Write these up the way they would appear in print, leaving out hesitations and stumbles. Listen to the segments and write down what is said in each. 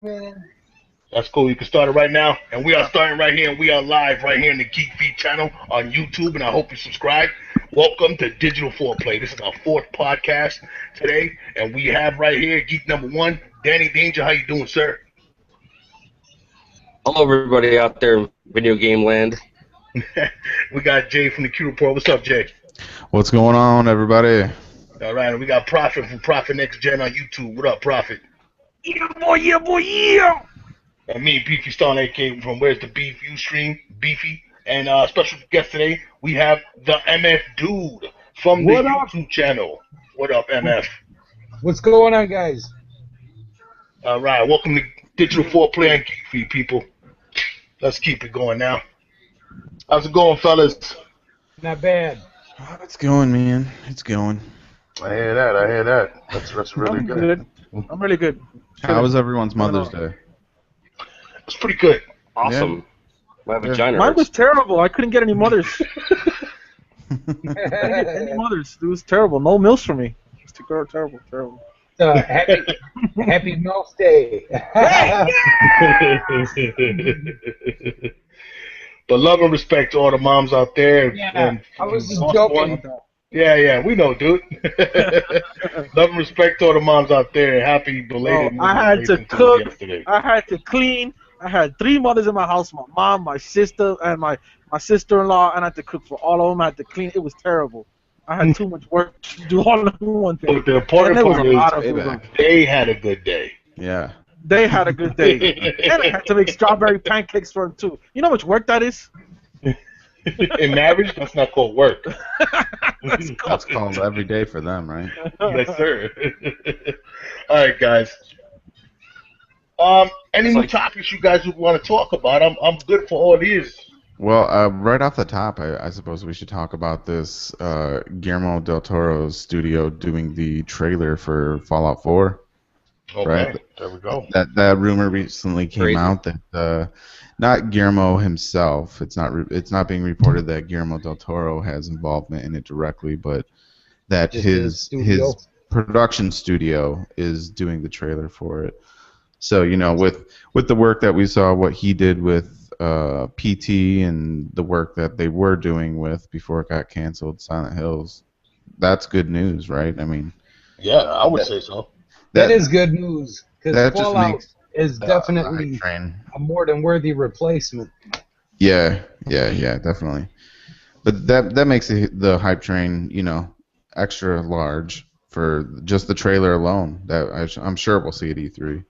Man. That's cool. You can start it right now. And we are starting right here, and we are live right here in the Geek Feed channel on YouTube, and I hope you subscribe. Welcome to Digital4play. This is our fourth podcast today, and we have right here Geek number one, Danny Danger. How you doing, sir? Hello, everybody out there in video game land. We got Jay from the Q Report. What's up, Jay? What's going on, everybody? All right, and we got Prophet from Prophet Next Gen on YouTube. What up, Prophet? Yeah, boy, yeah, boy, yeah. And me, Beefy Stone, aka from Where's the Beef Ustream, Beefy. And special guest today, we have the MF Dude from the YouTube channel. What up, MF? What's going on, guys? All right, welcome to Digital4play and Geek Feed, people. Let's keep it going now. How's it going, fellas? Not bad. Oh, it's going, man. It's going. I hear that. That's really good. I'm really good. How was everyone's Mother's Day? It's pretty good. Awesome. My vagina Mine was hurts. terrible. I couldn't get any mothers. I didn't get any mothers. It was terrible. No meals for me. It's terrible. Happy Milk Day. But love and respect to all the moms out there. Yeah, and I was just lost joking. one. Yeah, we know, dude. Love and respect to all the moms out there. Happy belated. I had to Mother's Day cook. yesterday. I had to clean. I had 3 mothers in my house: my mom, my sister, and my sister-in-law. And I had to cook for all of them. I had to clean. It was terrible. I had too much work to do all in one But thing. the important And there was part a lot of is food. they had a good day. Yeah. They had a good day. And I had to make strawberry pancakes for them too. You know how much work that is? In marriage, that's not called work. That's called every day for them, right? Yes, sir. All right, guys. Any new topics you guys would want to talk about? I'm good for all these. Well, right off the top, I suppose we should talk about this Guillermo del Toro's studio doing the trailer for Fallout 4. Okay, Right. there we go. That rumor recently came Crazy. out that not Guillermo himself. It's not being reported that Guillermo del Toro has involvement in it directly, but that Just his studio. his production studio is doing the trailer for it. So with the work that we saw, what he did with PT and the work that they were doing with before it got canceled, Silent Hills, that's good news, right? I mean, Yeah, I would say so. That is good news because that just Fallout makes is the definitely hype train. a more than worthy replacement. Yeah, definitely. But that makes the hype train, extra large for just the trailer alone. That I'm sure we'll see at E3.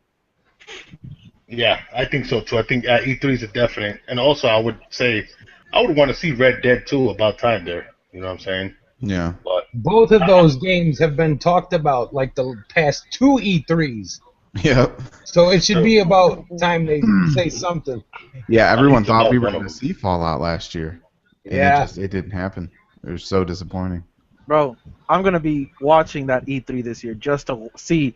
Yeah, I think so too. I think E3 is a definite. And also, I would say I would want to see Red Dead 2 about time there. You know what I'm saying? Yeah. But Both of those games have been talked about like the past 2 E3s. Yep. So it should be about time they say something. Yeah, everyone think thought about we were one of going to them. see Fallout last year. And Yeah. it didn't happen. It was so disappointing. Bro, I'm gonna be watching that E3 this year just to see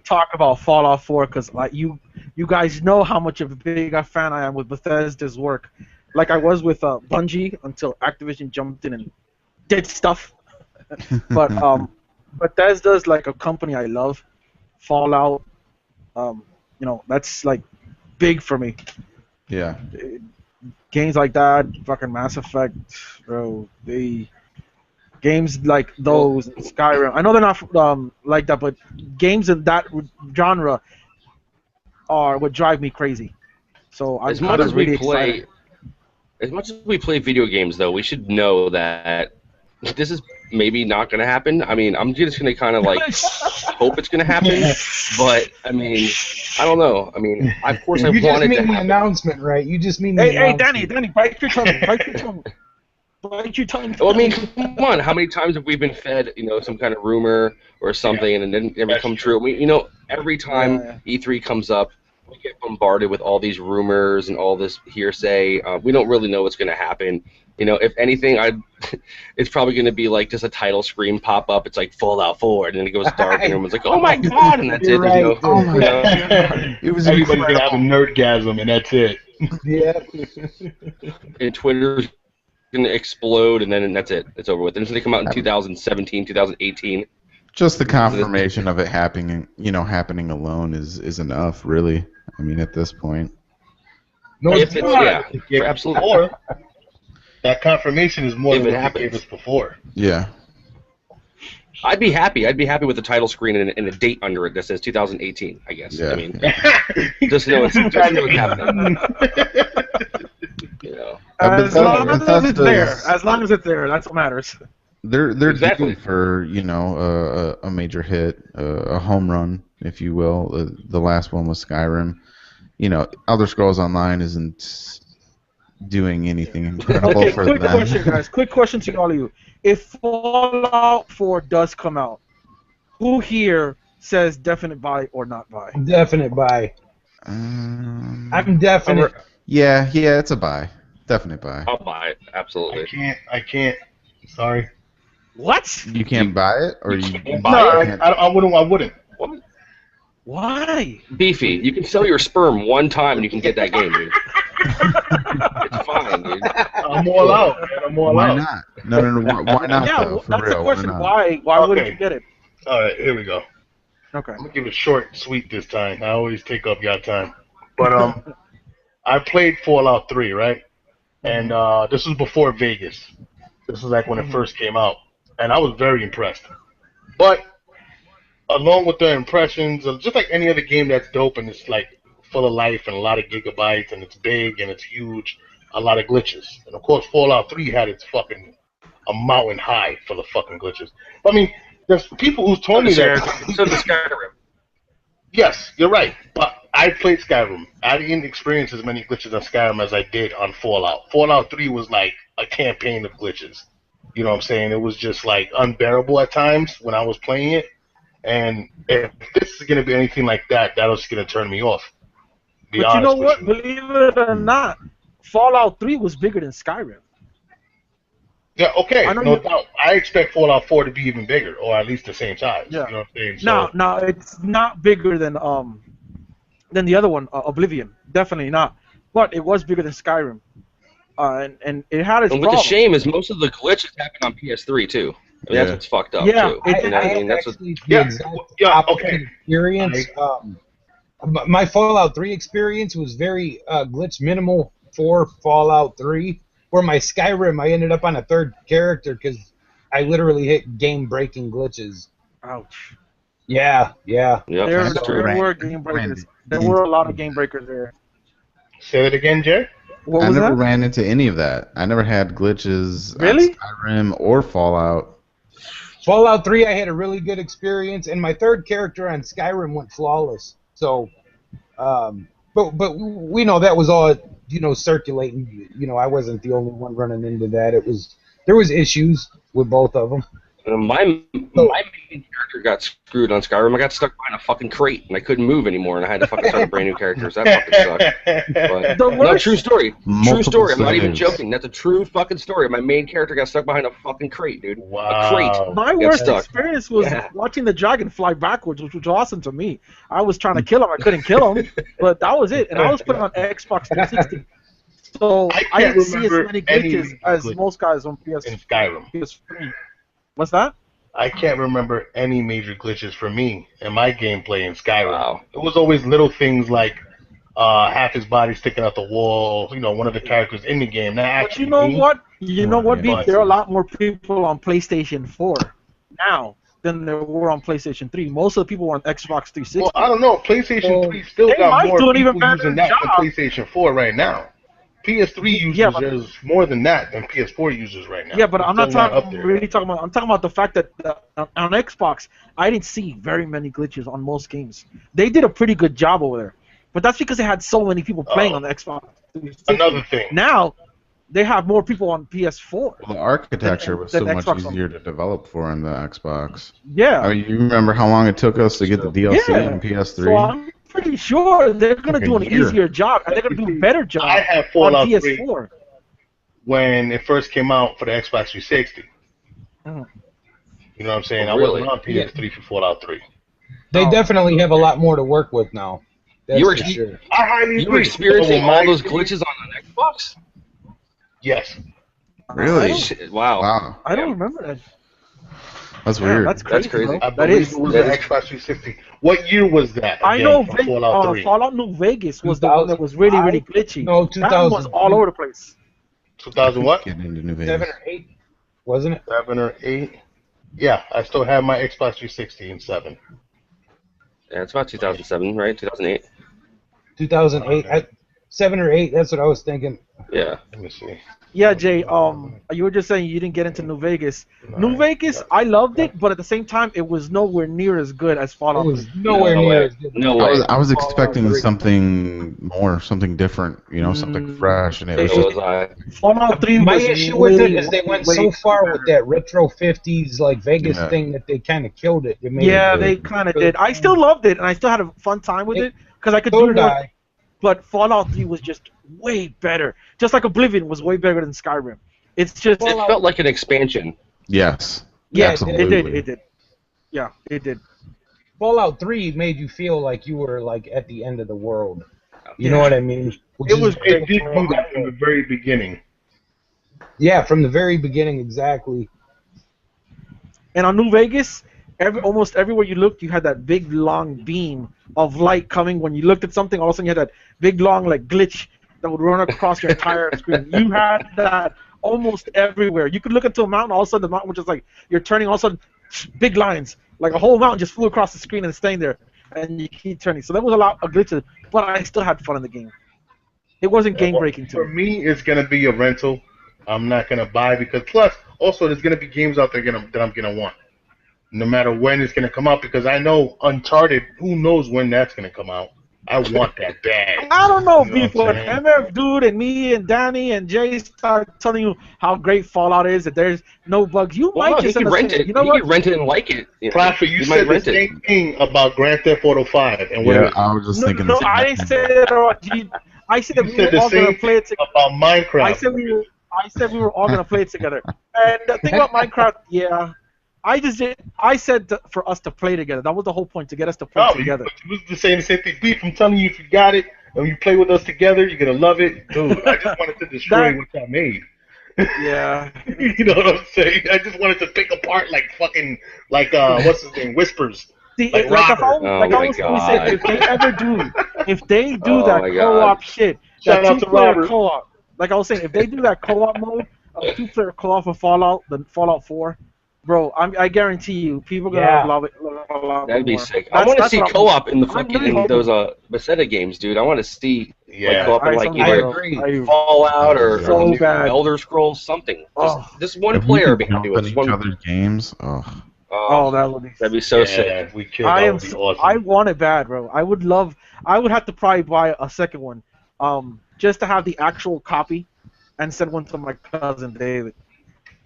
talk about Fallout 4 because like you guys know how much of a big a fan I am with Bethesda's work. Like I was with Bungie until Activision jumped in and did stuff. But Bethesda's like a company I love. Fallout, that's like big for me. Yeah. Games like that, fucking Mass Effect, bro. Games like those, Skyrim. I know they're not like that, but games in that genre are what drive me crazy. So As I'm much as really we play, excited. as much as we play video games, though, we should know that this is maybe not going to happen. I mean, I'm just going to kind of like hope it's going to happen, but I mean, I don't know. I mean, of course, I You just want it to mean the happen. announcement, right? You just mean the Hey, announcement. Danny, bite your tongue, bite your tongue, bite your tongue. Well, I mean, come on. How many times have we been fed, some kind of rumor or something, and it didn't ever That's come true. true? Every time Yeah. E3 comes up, we get bombarded with all these rumors and all this hearsay. We don't really know what's going to happen. If anything, it's probably going to be like just a title screen pop up. It's like Fallout 4, and then it goes dark, and everyone's like, "Oh my god!" And that's You're it. right. Oh my You know? God. It was everybody's gonna have a incredible. nerdgasm, and that's it. Yeah. And Twitter's going to explode, and then that's it. It's over with. And it's going to come out in 2017, 2018. Just the confirmation of it happening alone is enough, really. I mean, at this point. No, If it's it's not. yeah, They gave us absolutely. before. That confirmation is more If than it what they happens. gave us before. Yeah. I'd be happy. I'd be happy with the title screen and a date under it that says 2018. I guess. Yeah. I mean, just know it's happening. You know. As long as it's Bethesda's- there. As long as it's there, that's what matters. They're Exactly. due for a major hit, a home run, if you will. The last one was Skyrim. Elder Scrolls Online isn't doing anything incredible Okay, for quick them. question, guys. Quick question to all of you. If Fallout 4 does come out, who here says definite buy or not buy? Definite buy. I'm definite. Yeah, it's a buy. Definite buy. I'll buy it. Absolutely. I can't. Sorry. What? You can't buy it, or You you can't No, buy can't- I wouldn't. What? Why? Beefy, you can sell your sperm one time and you can get that game, dude. It's fine, dude. I'm all out, man. I'm all Why out. not? No. Why not? Yeah, though? For that's real, the question. Why not? Why wouldn't Okay. you get it? All right, here we go. Okay. I'm gonna give it short, sweet this time. I always take up your time. But I played Fallout 3, right? And this was before Vegas. This was like when it first came out, and I was very impressed. But along with the impressions, just like any other game that's dope and it's like full of life and a lot of gigabytes and it's big and it's huge, a lot of glitches. And of course, Fallout 3 had its fucking a mountain high full of fucking glitches. I mean, there's people who's told me that. So the Skyrim. Yes, you're right. But I played Skyrim. I didn't experience as many glitches on Skyrim as I did on Fallout. Fallout 3 was like a campaign of glitches. You know what I'm saying? It was just like unbearable at times when I was playing it. And if this is going to be anything like that, that's going to turn me off. Be But you know honest what? with you. Believe it or not, Fallout 3 was bigger than Skyrim. Yeah, okay, I know no you- doubt. I expect Fallout 4 to be even bigger, or at least the same size. Yeah. You know what I'm saying? So, No, it's not bigger than the other one, Oblivion. Definitely not. But it was bigger than Skyrim. And it had its And what the problems. shame is, most of the glitches happen on PS3 too. I mean, that's Yeah. what's fucked up Yeah, too. it- You know what I mean? had That's what, actually the Yeah, exact yeah, opposite okay. experience. My Fallout 3 experience was very glitch minimal for Fallout 3. Where my Skyrim, I ended up on a third character because I literally hit game-breaking glitches. Ouch. Yeah. yeah, There that's true. were game breakers. There were a lot of game breakers there. say that again, Jay? What I was never that? ran into any of that. I never had glitches Really? on Skyrim or Fallout. Fallout 3, I had a really good experience, and my third character on Skyrim went flawless. So, but we know that was all circulating. I wasn't the only one running into that. There was issues with both of them. My main character got screwed on Skyrim. I got stuck behind a fucking crate and I couldn't move anymore, and I had to fucking start a brand new character. So that fucking sucked. But, The no, worst- true story. True Multiple story. I'm not even saves. joking. That's a true fucking story. My main character got stuck behind a fucking crate, dude. Wow. A crate. My Get worst stuck. experience was Yeah. watching the dragon fly backwards, which was awesome to me. I was trying to kill him, I couldn't kill him, but that was it. And I was playing on Xbox 360, so I I can't didn't see as remember many any glitches as glitch most guys on in Skyrim. PS3. What's that? I can't remember any major glitches for me in my gameplay in Skyrim. Wow. It was always little things like half his body sticking out the wall, one of the characters in the game. Not But actually you know me. what? You know what, Yeah. Beef? There are a lot more people on PlayStation 4 now than there were on PlayStation 3. Most of the people were on Xbox 360. Well, I don't know. PlayStation Well, 3 still they got might more do an people even better using that job. than PlayStation 4 right now. PS3 users Yeah, but- there's more than that than PS4 users right now. Yeah, but I'm not Still up talking there. really talking about. I'm talking about the fact that on Xbox, I didn't see very many glitches on most games. They did a pretty good job over there, but that's because they had so many people playing on the Xbox 360. Another thing. Now, they have more people on PS4. Well, the architecture was Than so much Xbox One. easier to develop for on the Xbox. Yeah. I mean, you remember how long it took us to get the DLC Yeah. on PS3? So I'm pretty sure they're gonna do an Like a year. easier job, and they're gonna do a better job I have on Fallout 3 PS4. when it first came out for the Xbox 360. Mhm. You know what I'm saying? Oh, I really? wasn't on PS3 for Fallout 3. They Oh. definitely have a lot more to work with now. That's You were- for sure. I highly You were agree. experiencing So all my those experience- glitches on an Xbox? Yes. Really? I don't- Shit, wow. Wow. I don't remember that. That's Damn, weird. that's crazy, crazy. bro. I That believe is. it was That an is Xbox 360. What year was that? I Again, know for Fallout 3. Fallout New Vegas was the one that was really, 2005? really glitchy. No, That one was all 2003, over the place. 2000 what? Getting into New 7 Vegas. or 8, wasn't it? 7 or 8? Yeah, I still have my Xbox 360 in 7. yeah, it's about 2007, right? 2008. 2008, 7 or 8. That's what I was thinking. Yeah. Let me see. Yeah, Jay. You were just saying you didn't get into New Vegas. New Nine. Vegas, I loved it, but at the same time, it was nowhere near as good as It Fallout 3. was nowhere No near way. as good as No I was way. I was Fallout expecting 3. something more, something different, something fresh, and it was So just was I. Fallout 3 My was issue with it way, is they way, went way so far with better. that retro 50s like Vegas yeah. thing that they kind of killed it. It made They it Yeah, did. they kind of really did. I still loved it, and I still had a fun time with it because I could So do did more. I. But Fallout 3 was just way better. Just like Oblivion was way better than Skyrim. It's just, It felt like an expansion. Yes. yeah, Absolutely. it did. Yeah, it did. Fallout 3 made you feel like you were like at the end of the world. You know Yeah. what I mean? Which It is was It great. did do that from the very beginning. yeah, from the very beginning, exactly. And on New Vegas, almost everywhere you looked, you had that big long beam of light coming. When you looked at something, all of a sudden you had that big long like glitch that would run across your entire screen. You had that almost everywhere. You could look into a mountain, all of a sudden the mountain was just like you're turning, all of a sudden big lines, like a whole mountain just flew across the screen and staying there, and you keep turning. So there was a lot of glitches, but I still had fun in the game. It wasn't game Well, breaking to for me. me, it's gonna be a rental. I'm not gonna buy because plus also there's gonna be games out there that I'm gonna want. No matter when it's gonna come out because I know Uncharted. Who knows when that's gonna come out? I want that bad. I don't know, You know Beef. what I'm When saying? MF Dude and me and Danny and Jay start telling you how great Fallout is, that there's no bugs, you Well, might no, he just could end up rent saying, it. you know He what? could rent it and like it. Prophet, you He might said the rent it. same thing about Grand Theft Auto 5, and what Yeah, is I was just No, thinking no, the same I didn't thing. say that. I said that you we said were the all gonna same play thing it together. about Minecraft. I said we were all gonna play it together. And the thing about Minecraft, yeah, I just did. I said for us to play together. That was the whole point, to get us to play No, together. you was just saying the same thing. Beef, I'm telling you, if you got it and you play with us together, you're gonna love it, dude. I just wanted to destroy That- what y'all made. Yeah. You know what I'm saying? I just wanted to pick apart like fucking what's his name, Whispers. See, Like like if I, Robert. Oh like I my was always saying, God. if they do Oh that my co-op God. shit, Shout that out to two-player Robert. co-op, like I was saying, if they do that co-op mode, a two-player co-op for Fallout, the Fallout 4, bro, I guarantee you, people are Yeah. gonna love it a lot That'd be more. sick. I want to see what I'm co-op in the I'm fucking really hoping. those Bethesda games, dude. I want to see like Yeah. co-op in I like so I either agree. Fallout or So the new bad. Elder Scrolls, something. Oh, Just one If we player could behind jump it. in Just each one. other's games, oh, that would be. That'd be so sick. If we could, that would be awesome. I want it bad, bro. I would have to probably buy a second one, just to have the actual copy, and send one to my cousin David.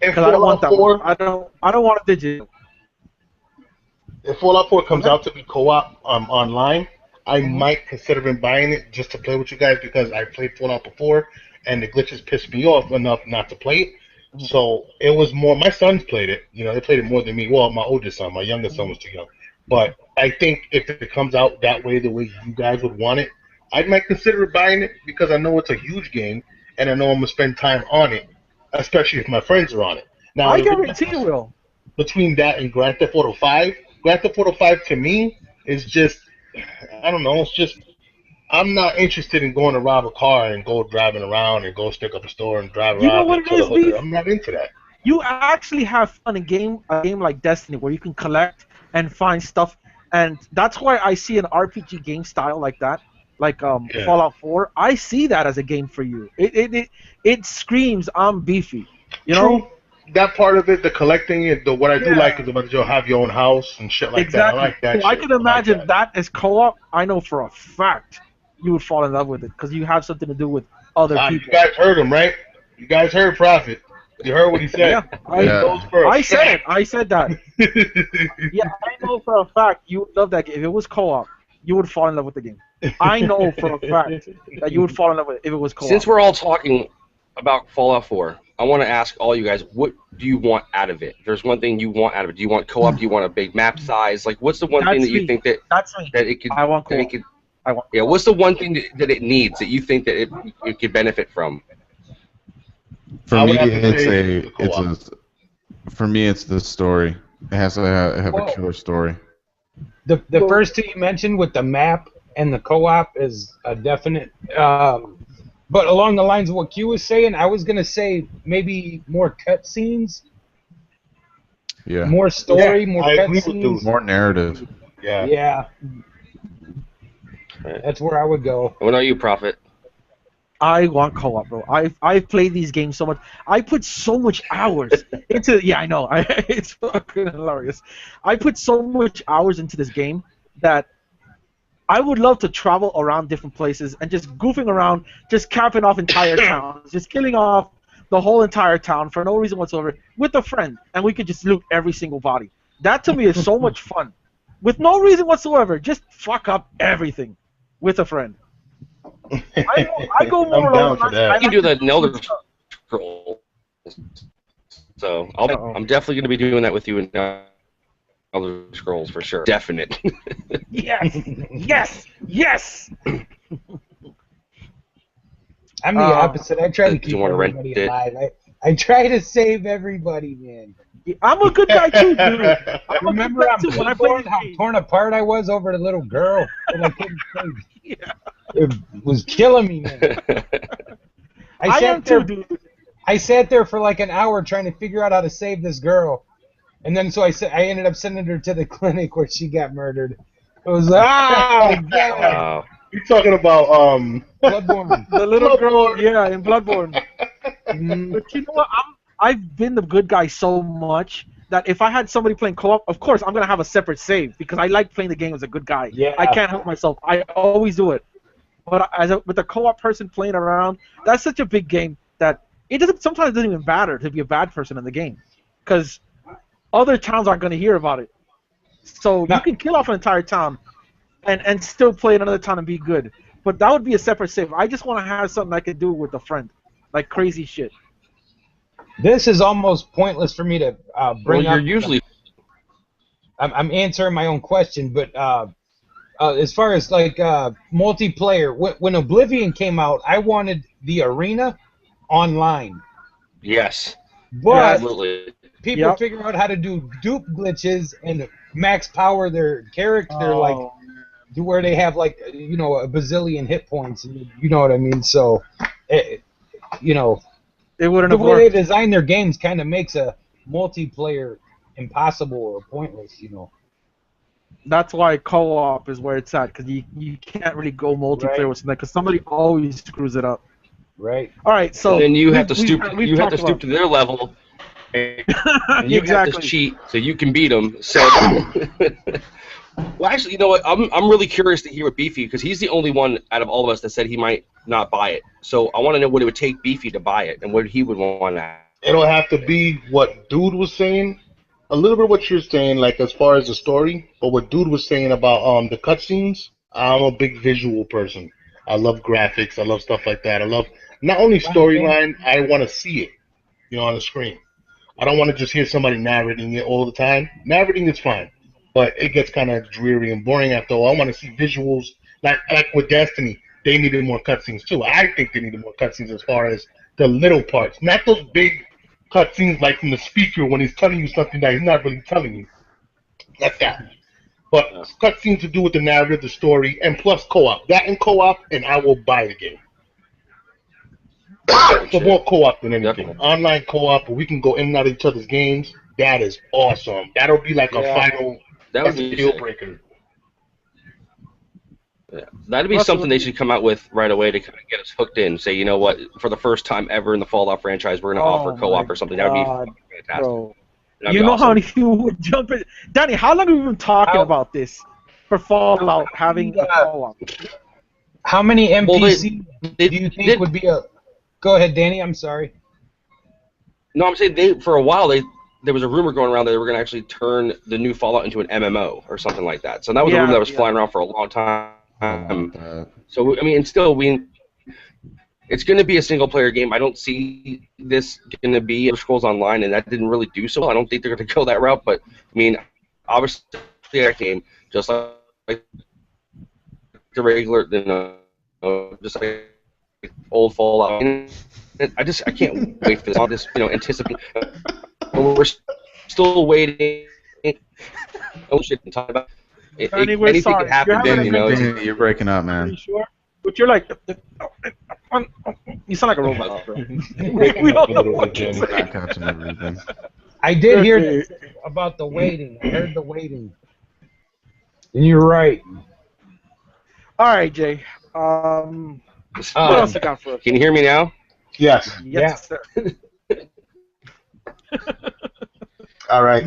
And Because I don't want Fallout that 4, one. I don't want a digital. if Fallout 4 comes Okay. out to be co-op online, I Mhm. might consider buying it just to play with you guys because I played Fallout before and the glitches pissed me off enough not to play it. Mhm. So it was more. My sons played it. You know, they played it more than me. Well, my oldest son, my youngest son was too young. But I think if it comes out that way, the way you guys would want it, I might consider buying it because I know it's a huge game and I know I'm gonna spend time on it, especially if my friends are on it. Now, I the real guarantee you difference will. between that and Grand Theft Auto 5, Grand Theft Auto 5 to me is just, I don't know, it's just, I'm not interested in going to rob a car and go driving around and go stick up a store and drive You know around what and it kill a is, hooker. Beef? I'm not into that. You actually have fun in a game like Destiny, where you can collect and find stuff, and that's why I see an RPG game style like that, like Yeah. Fallout 4. I see that as a game for you. It screams I'm beefy. You know? True. That part of it, the collecting, what I do Yeah. like is about you'll have your own house and shit like that. I Exactly. like that So I shit. can like imagine that. that as co-op. I know for a fact you would fall in love with it because you have something to do with other You people. guys heard him, right? You guys heard Prophet. You heard what he said. Yeah, He Yeah. goes for a I said fact. it. I said that. Yeah, I know for a fact you would love that game. If it was co-op, you would fall in love with the game. I know for a fact that you would fall in love with it if it was co-op. Since we're all talking about Fallout 4, I want to ask all you guys, what do you want out of it? If there's one thing you want out of it. Do you want co-op? Do you want a big map size? Like, what's the one thing That's that you me. think that That's me. it could? I want that it co-op. could I want. yeah. What's the one thing that it needs that you think that it could benefit from? for I would me have to it's say a the co-op. for me it's the story. It has to have a Well, killer story. the first two you mentioned with the map and the co-op is a definite. But along the lines of what Q was saying, I was gonna say maybe more cutscenes, Yeah. more Yeah, story, more I agree with cutscenes. dude. More narrative. Yeah. Yeah, Right. that's where I would go. What about you, Prophet? I want co-op, bro. I've played these games so much. I put so much hours into. Yeah, I know. It's fucking hilarious. I put so much hours into this game that I would love to travel around different places and just goofing around, just capping off entire towns, just killing off the whole entire town for no reason whatsoever with a friend, and we could just loot every single body. That to me is so much fun, with no reason whatsoever. Just fuck up everything with a friend. I go I'm more down along the for lines. I You that. can like do to that in do Elder stuff. Scrolls. So Uh-oh. I'm definitely going to be doing that with you in Elder Scrolls for sure. Definite. Yes, yes, yes. I'm the opposite. I try to Did you keep want to rent everybody it? alive. I try to save everybody, man. I'm a good guy too, dude. I'm a good Remember guy on too when I play Bloodborne this how game. torn apart I was over the little girl that I couldn't save? Yeah. It was killing me, man. I am sat there. too, dude. I sat there for like an hour trying to figure out how to save this girl, and then I ended up sending her to the clinic where she got murdered. It was oh god, Wow. You're talking about Bloodborne. The little girl, Bloodborne. yeah, in Bloodborne. Mhm. But you know what? I've been the good guy so much that if I had somebody playing co-op, of course I'm gonna have a separate save because I like playing the game as a good guy. Yeah. I can't help myself. I always do it. But with a co-op person playing around, that's such a big game that it doesn't. Sometimes it doesn't even matter to be a bad person in the game, because other towns aren't gonna hear about it. So No. you can kill off an entire town and still play in another town and be good. But that would be a separate save. I just want to have something I could do with a friend, like crazy shit. This is almost pointless for me to Well, bring you're up. usually I'm answering my own question, but as far as like multiplayer, when Oblivion came out, I wanted the arena online, yes, but absolutely. people Yep. figure out how to do dupe glitches and max power their character like Oh, to where they have like a bazillion hit points. You know what I mean? So, it, you know, it wouldn't the have way they worked. design their games kind of makes a multiplayer impossible or pointless. That's why co-op is where it's at, because you can't really go multiplayer Right. with something, because somebody always screws it up. Right? All right, so Then you have to we've stoop. we've You have to talked stoop to their level, and you have to exactly. cheat so you can beat them. So, well, actually, you know what? I'm really curious to hear what Beefy, because he's the only one out of all of us that said he might not buy it. So I want to know what it would take Beefy to buy it, and what he would want to. It'll have to be what dude was saying. A little bit what you're saying, like as far as the story, but what dude was saying about the cutscenes. I'm a big visual person. I love graphics. I love stuff like that. I love not only storyline. I want to see it, on the screen. I don't want to just hear somebody narrating it all the time. Narrating is fine, but it gets kind of dreary and boring after a while. I want to see visuals. Like with Destiny, they needed more cutscenes too. I think they needed more cutscenes as far as the little parts, not those big cutscenes like from the speaker when he's telling you something that he's not really telling you. That's that. But cutscenes to do with the narrative, the story, and plus co-op. That and co-op, and I will buy the game. So more co-op than anything. Definitely. Online co-op, where we can go in and out of each other's games. That is awesome. That'll be like a Yeah. final That would be deal sick. breaker. Yeah. That'd be Russell, something they should come out with right away to kind of get us hooked in. Say, you know what? For the first time ever in the Fallout franchise, we're going to offer co-op or something. That would be God, fucking fantastic. bro. That'd You be know how awesome. many people would jump in? Danny, how long have we been talking about this for Fallout having a co-op? How many Well, NPC they do you think did- would be a? Go ahead, Danny. I'm sorry. No, I'm saying for a while there was a rumor going around that they were going to actually turn the new Fallout into an MMO or something like that. So that was a rumor that was flying around for a long time. I want that. So I mean, and still it's going to be a single player game. I don't see this going to be Elder Scrolls Online, and that didn't really do so. I don't think they're going to go that route. But I mean, obviously that game, just like the regular, just like old Fallout. And I can't wait for this. All this, anticipate. We're still waiting Oh shit! I'm talking about Danny, we're anything sorry. could happen. You're Then having a Danny, you're breaking up, Are you man. sure? But you're like, you sound like a robot, bro. Breaking We up don't a know little what bit, to Jenny. say. Not catching everything. I did hear Okay. that about the waiting. I heard the waiting. And you're right. All right, Jay. What else you got for us? Can you hear me now? Yes. Yes, sir. All right.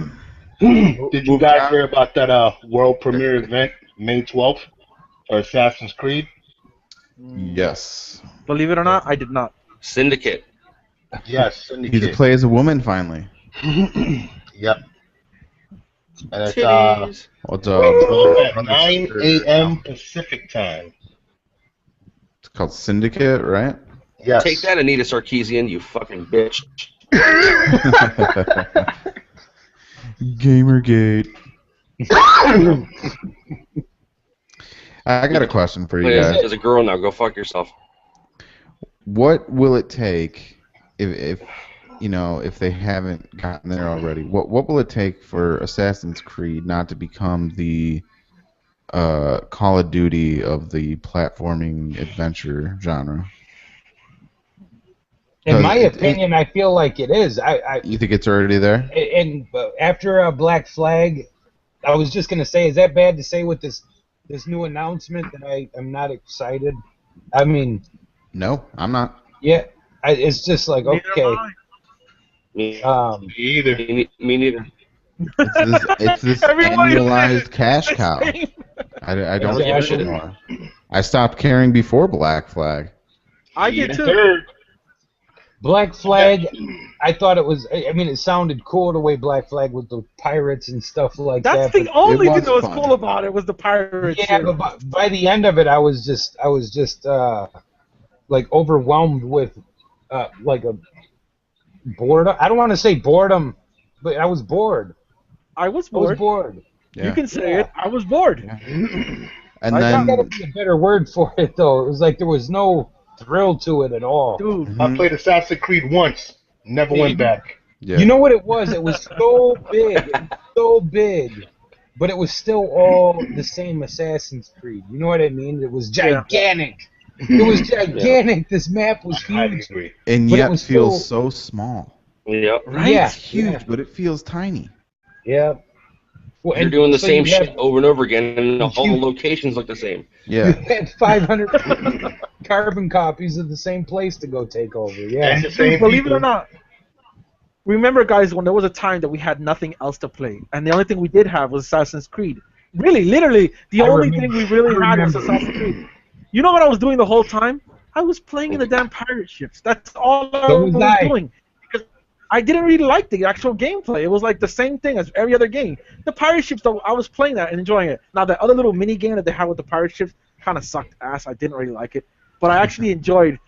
Did you guys hear about that world premiere event May 12th for Assassin's Creed? Yes. Believe it or not, I did not. Syndicate. Yes, He Syndicate. plays a woman finally. Yep. And it's Titties. What's at 9 a.m. Pacific time. It's called Syndicate, right? Yes. Take that, Anita Sarkeesian, you fucking bitch. Gamergate. I got a question for you guys. As a girl now, go fuck yourself. What will it take if you know, if they haven't gotten there already? What will it take for Assassin's Creed not to become the Call of Duty of the platforming adventure genre? In my opinion, I feel like it is. You think it's already there? And after Black Flag, I was just gonna say, is that bad to say with this new announcement that I'm not excited? I mean, No, I'm not. yeah, it's just like okay. Me either. Me neither. It's this annualized cash cow. I don't give a shit anymore. I stopped caring before Black Flag. I did too. Black Flag, I thought it was. I mean, it sounded cool the way Black Flag with the pirates and stuff like that. That's the only thing that was fun. cool about it was the pirates. Yeah, but by the end of it, I was just like overwhelmed with like a boredom. I don't want to say boredom, but I was bored. I was I was bored. bored. Yeah. You can say it. I was bored. Yeah. And And there's got to then be a better word for it, though. It was like there was no thrill to it at all. Dude, I played Assassin's Creed once. Never went back. yeah. You know what it was? It was so big, but it was still all the same Assassin's Creed. You know what I mean? It was gigantic. It was gigantic. This map was I highly huge. agree. and but it yet was feels still- so small. Yep. right? Yeah, It's huge, but it feels tiny. yeah. Well, You're doing the so same you had- shit over and over again, and all the locations look the same. You Yeah. had 500 carbon copies of the same place to go take over. Yeah. And the same Dude, believe it people. or not, remember, guys, when there was a time that we had nothing else to play, and the only thing we did have was Assassin's Creed. Really, literally, the I only remember- thing we really I had was remember. Assassin's Creed. You know what I was doing the whole time? I was playing in the damn pirate ships. That's all I So was was I. doing. Because I didn't really like the actual gameplay. It was like the same thing as every other game. The pirate ships, though, I was playing that and enjoying it. Now, the other little mini game that they had with the pirate ships kind of sucked ass. I didn't really like it. But I actually enjoyed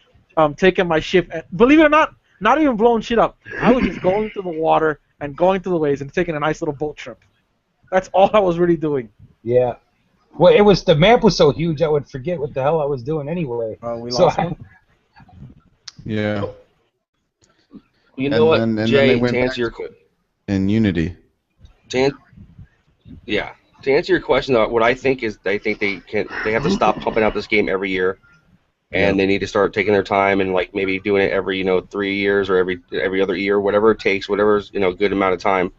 taking my ship. And, believe it or not even blowing shit up. I was just going through the water and going through the waves and taking a nice little boat trip. That's all I was really doing. Yeah. Well, the map was so huge, I would forget what the hell I was doing anyway. We So lost one. Yeah. You know what, then they Jay? went To back answer your to it in Unity. to answer your question, though, what I think is they have to stop pumping out this game every year, and they need to start taking their time and like maybe doing it every 3 years or every other year, whatever it takes, whatever's a good amount of time.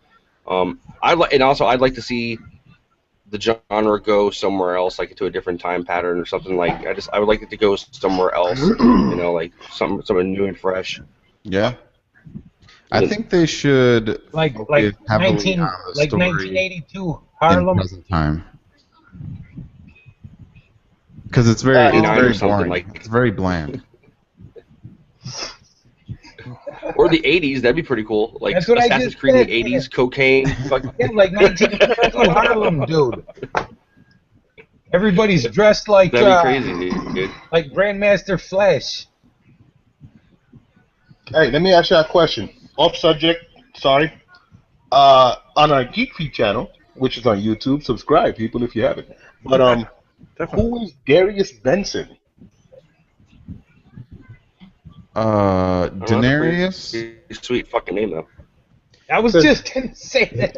I'd like to see the genre go somewhere else, like to a different time pattern or something. Like I would like it to go somewhere else, like something new and fresh. Yeah. I think they should like focus heavily on the like story 1982 in Harlem. present time. Because it's very, it's 89 very or something boring. like- It's very bland. Or the 80s, that'd be pretty cool. Like That's what I Assassin's just Creed in said, the 80s, cocaine. Fuck. Yeah, like 1982 Harlem, dude. Everybody's dressed like That'd be crazy, dude. like Grandmaster Flash. Hey, let me ask you a question. Off subject, sorry. On our Geek Feed channel, which is on YouTube, subscribe, people, if you haven't. But who is Darius Benson? Daenerys? Pretty sweet fucking name though. I was just gonna say that.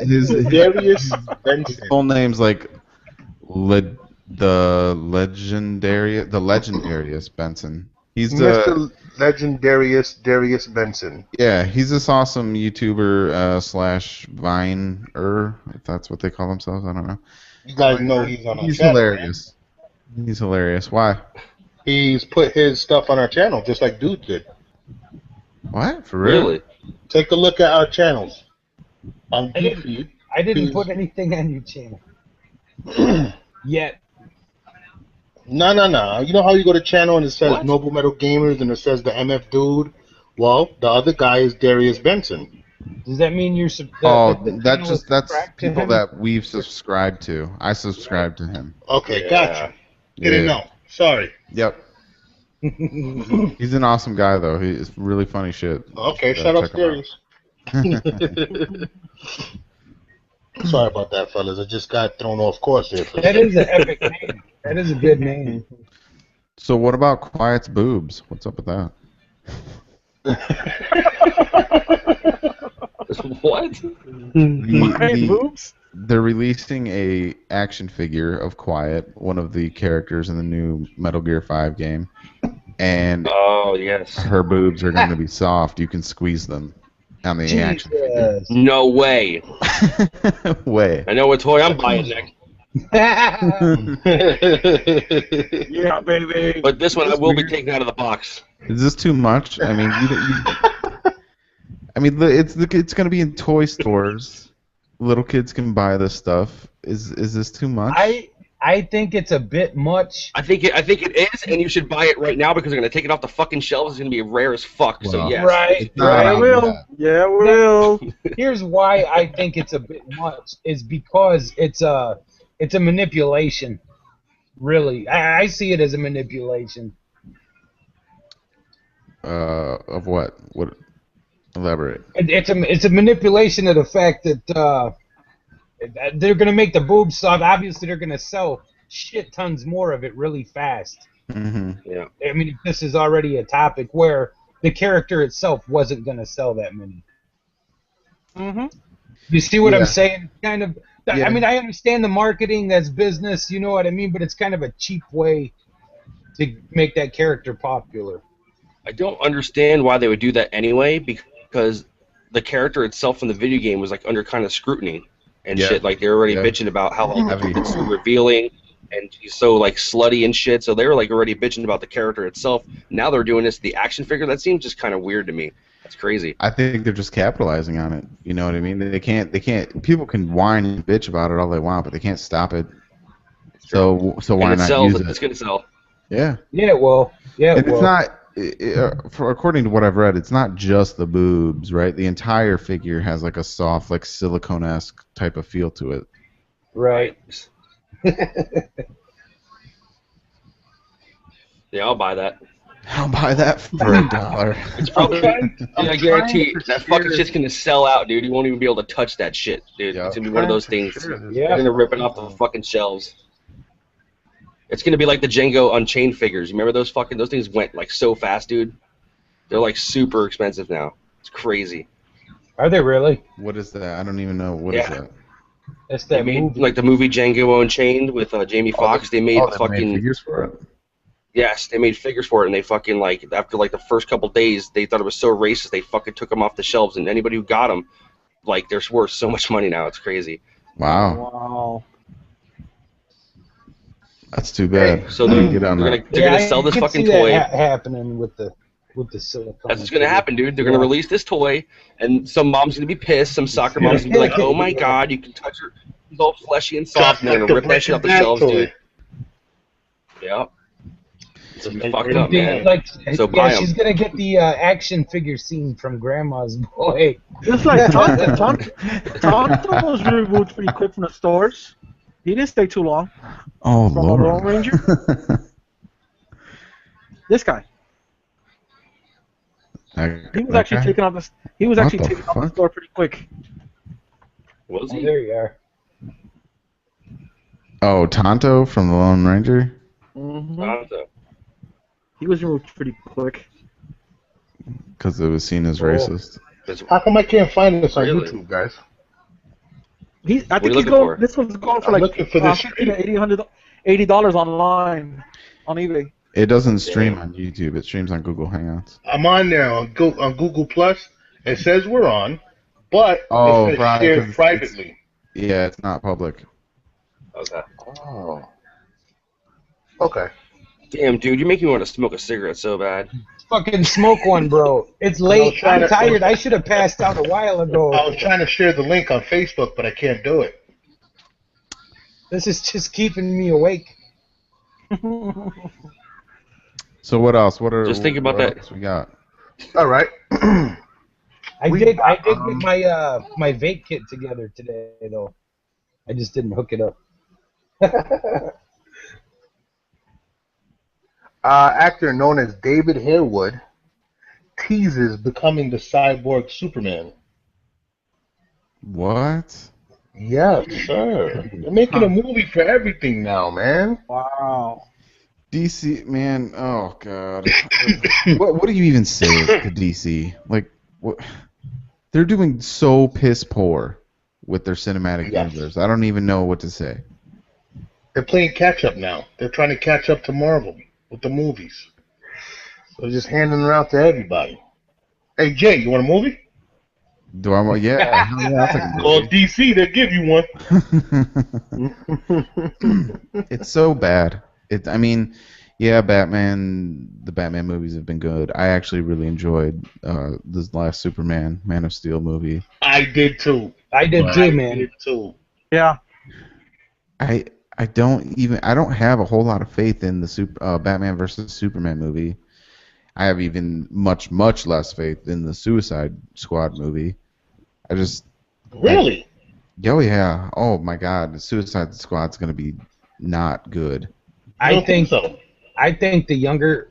Darius his Benson. full name's like the legendarius Benson. He's Mr. Legendarius Darius Benson. yeah, he's this awesome YouTuber slash Viner, if that's what they call themselves. I don't know. You guys know he's on our He's channel, right? hilarious. He's hilarious. Why? He's put his stuff on our channel, just like Dude did. What? For real? Really? Take a look at our channels on I Geek didn't, Feed. I didn't He's- put anything on your channel yet. No. You know how you go to channel and it says What? Noble Metal Gamers and it says the MF Dude? Well, the other guy is Darius Benson. Does that mean you're That's people that we've subscribed to. I subscribe to him. Okay, Yeah. gotcha. Didn't know. Sorry. Yep. He's an awesome guy though. He's really funny shit. Okay, Yeah, shout out check to him out. Darius. Sorry about that, fellas. I just got thrown off course here. For That is an epic name. That is a good name. So what about Quiet's boobs? What's up with that? What? Quiet boobs? They're releasing a action figure of Quiet, one of the characters in the new Metal Gear 5 game, and Oh yes. her boobs are going to be soft. You can squeeze them on the action figure. Jesus. No way. Way. I know what toy I'm buying next, Yeah, baby. but this one I will be taking out of the box. Is this too much? I mean, it's going to be in toy stores. Little kids can buy this stuff. Is this too much? I think it's a bit much. I think it is, and you should buy it right now because they're gonna take it off the fucking shelves. It's gonna be rare as fuck. So Well, yes. Right. It's not Yeah, out we will. yet. Yeah, we will. Here's why I think it's a bit much is because it's a manipulation. Really, I see it as a manipulation. Of what? What? Elaborate. It's a manipulation of the fact that they're gonna make the boobs soft. Obviously, they're gonna sell shit tons more of it really fast. Mm-hmm. Yeah. I mean, this is already a topic where the character itself wasn't gonna sell that many. Mm-hmm. You see what Yeah. I'm saying? Kind of. Yeah. I mean, I understand the marketing, that's business, you know what I mean, but it's kind of a cheap way to make that character popular. I don't understand why they would do that anyway, because the character itself in the video game was like under kind of scrutiny and Yeah. shit. Like they're already Yeah. bitching about how like Heavy. it's so revealing and she's so like slutty and shit. So they were like already bitching about the character itself. Now they're doing this to the action figure. That seems just kind of weird to me. That's crazy. I think they're just capitalizing on it. You know what I mean? They can't. People can whine and bitch about it all they want, but they can't stop it. So why And it not sells. use It's it? gonna sell. Yeah. Yeah, well, yeah, And well. it's not. According to what I've read, it's not just the boobs, right? The entire figure has like a soft, like silicone-esque type of feel to it. Right. Yeah, I'll buy that. I'll buy that for $1. It's probably. Dude, I guarantee that fucking shit's gonna sell out, dude. You won't even be able to touch that shit, dude. Yeah. It's gonna be one of those things. Yeah. They're gonna rip it off the fucking shelves. It's gonna be like the Django Unchained figures. You remember those things went like so fast, dude. They're like super expensive now. It's crazy. Are they really? What is that? I don't even know. What is Yeah. that? That's They that made movie. like the movie Django Unchained with Jamie Foxx. They made They fucking made figures for it. yes, they made figures for it, and they fucking like after like the first couple days, they thought it was so racist. They fucking took them off the shelves, and anybody who got them, like they're worth so much money now. It's crazy. Wow, Wow. that's too bad. So I they're, didn't get on they're that. gonna sell this I can fucking see that toy. happening with the silicone. That's what's gonna happen, dude. They're gonna release this toy, and some mom's gonna be pissed. Some soccer mom's gonna be like, "Oh my god, you can touch her. She's all fleshy and soft." And they're gonna rip that shit off the shelves, dude. Yep. It's gonna be fucked up, man. Like, So buy yeah, 'em. she's gonna get the action figure scene from Grandma's Boy. Just like Tonto was removed pretty quick from the stores. He didn't stay too long. Oh From Lord. the Lone Ranger. This guy. He was actually taken off the. He was What actually the taken off the fuck? store pretty quick. Was Oh, he? there you are. Oh, Tonto from the Lone Ranger. Tonto. He was removed pretty quick. Because it was seen as Oh. racist. How come I can't find this on Really? YouTube, guys? I What are think you he's looking going. for? This one's going for I'm like looking for this 50 to $80 online on eBay. It doesn't stream Damn. on YouTube. It streams on Google Hangouts. I'm on there on Google Plus. It says we're on, but it Oh, says probably shared because it's privately. yeah, it's not public. Okay. Oh. Okay. Damn, dude, you make me want to smoke a cigarette so bad. Fucking smoke one, bro. It's was late. trying I'm to- tired. I should have passed out a while I ago. was trying to share the link on Facebook, but I can't do it. This is just keeping me awake. So what else? Just think about what that. else we got? All right. I We did got, get my vape kit together today though. I just didn't hook it up. Actor known as David Harewood teases becoming the cyborg Superman. What? Yes, sir. They're making a movie for everything now, man. Wow. DC, man. Oh God. What do you even say to DC? Like, what? They're doing so piss poor with their cinematic Yes. universe. I don't even know what to say. They're playing catch up now. They're trying to catch up to Marvel with the movies. So they're just handing them out to everybody. Hey Jay, you want a movie? Do I want? Yeah. Hell yeah, I'll take a Well, movie. DC, they'll give you one. It's so bad. I mean, yeah, the Batman movies have been good. I actually really enjoyed this last Superman, Man of Steel movie. I did too. I did I too, man. did too. Yeah. I don't have a whole lot of faith in the Batman versus Superman movie. I have even much less faith in the Suicide Squad movie. I just Really? oh yeah, oh my God, the Suicide Squad's gonna be not good. I I don't think so. I think the younger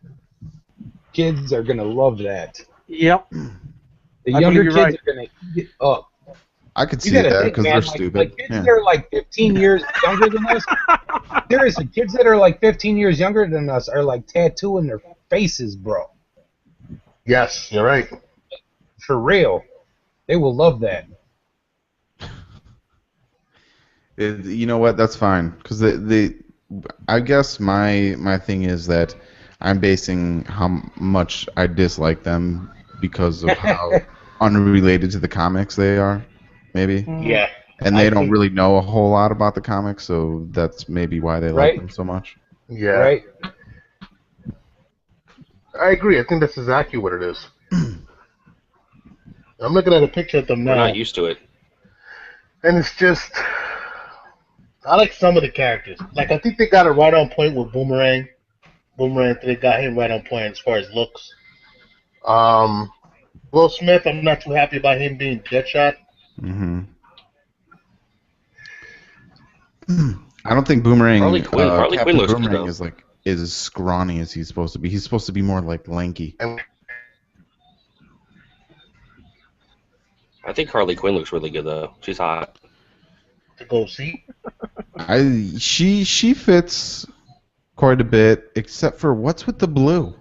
kids are gonna love that. Yep. The I younger believe kids you're right. are gonna eat up. I could You see gotta that think, because man. they're Like stupid. kids Yeah. that are like 15 years younger than us. Seriously, kids that are like 15 years younger than us are like tattooing their faces, bro. Yes, you're right. For real, they will love that. You know what? That's fine because I guess my thing is that I'm basing how much I dislike them because of how unrelated to the comics they are, maybe. Yeah. And they I don't think- really know a whole lot about the comics, so that's maybe why they like Right. them so much. Yeah. Right? I agree. I think that's exactly what it is. I'm looking at a picture of them We're now, not used to it. and it's just. I like some of the characters. Like, I think they got it right on point with Boomerang. They got him right on point as far as looks. Will Smith, I'm not too happy about him being Deadshot. Hmm. I don't think Boomerang. Harley Quinn Captain looks good, Boomerang though. is as scrawny as he's supposed to be. He's supposed to be more like lanky. I think Harley Quinn looks really good though. She's hot. To go see. She fits quite a bit, except for what's with the blue?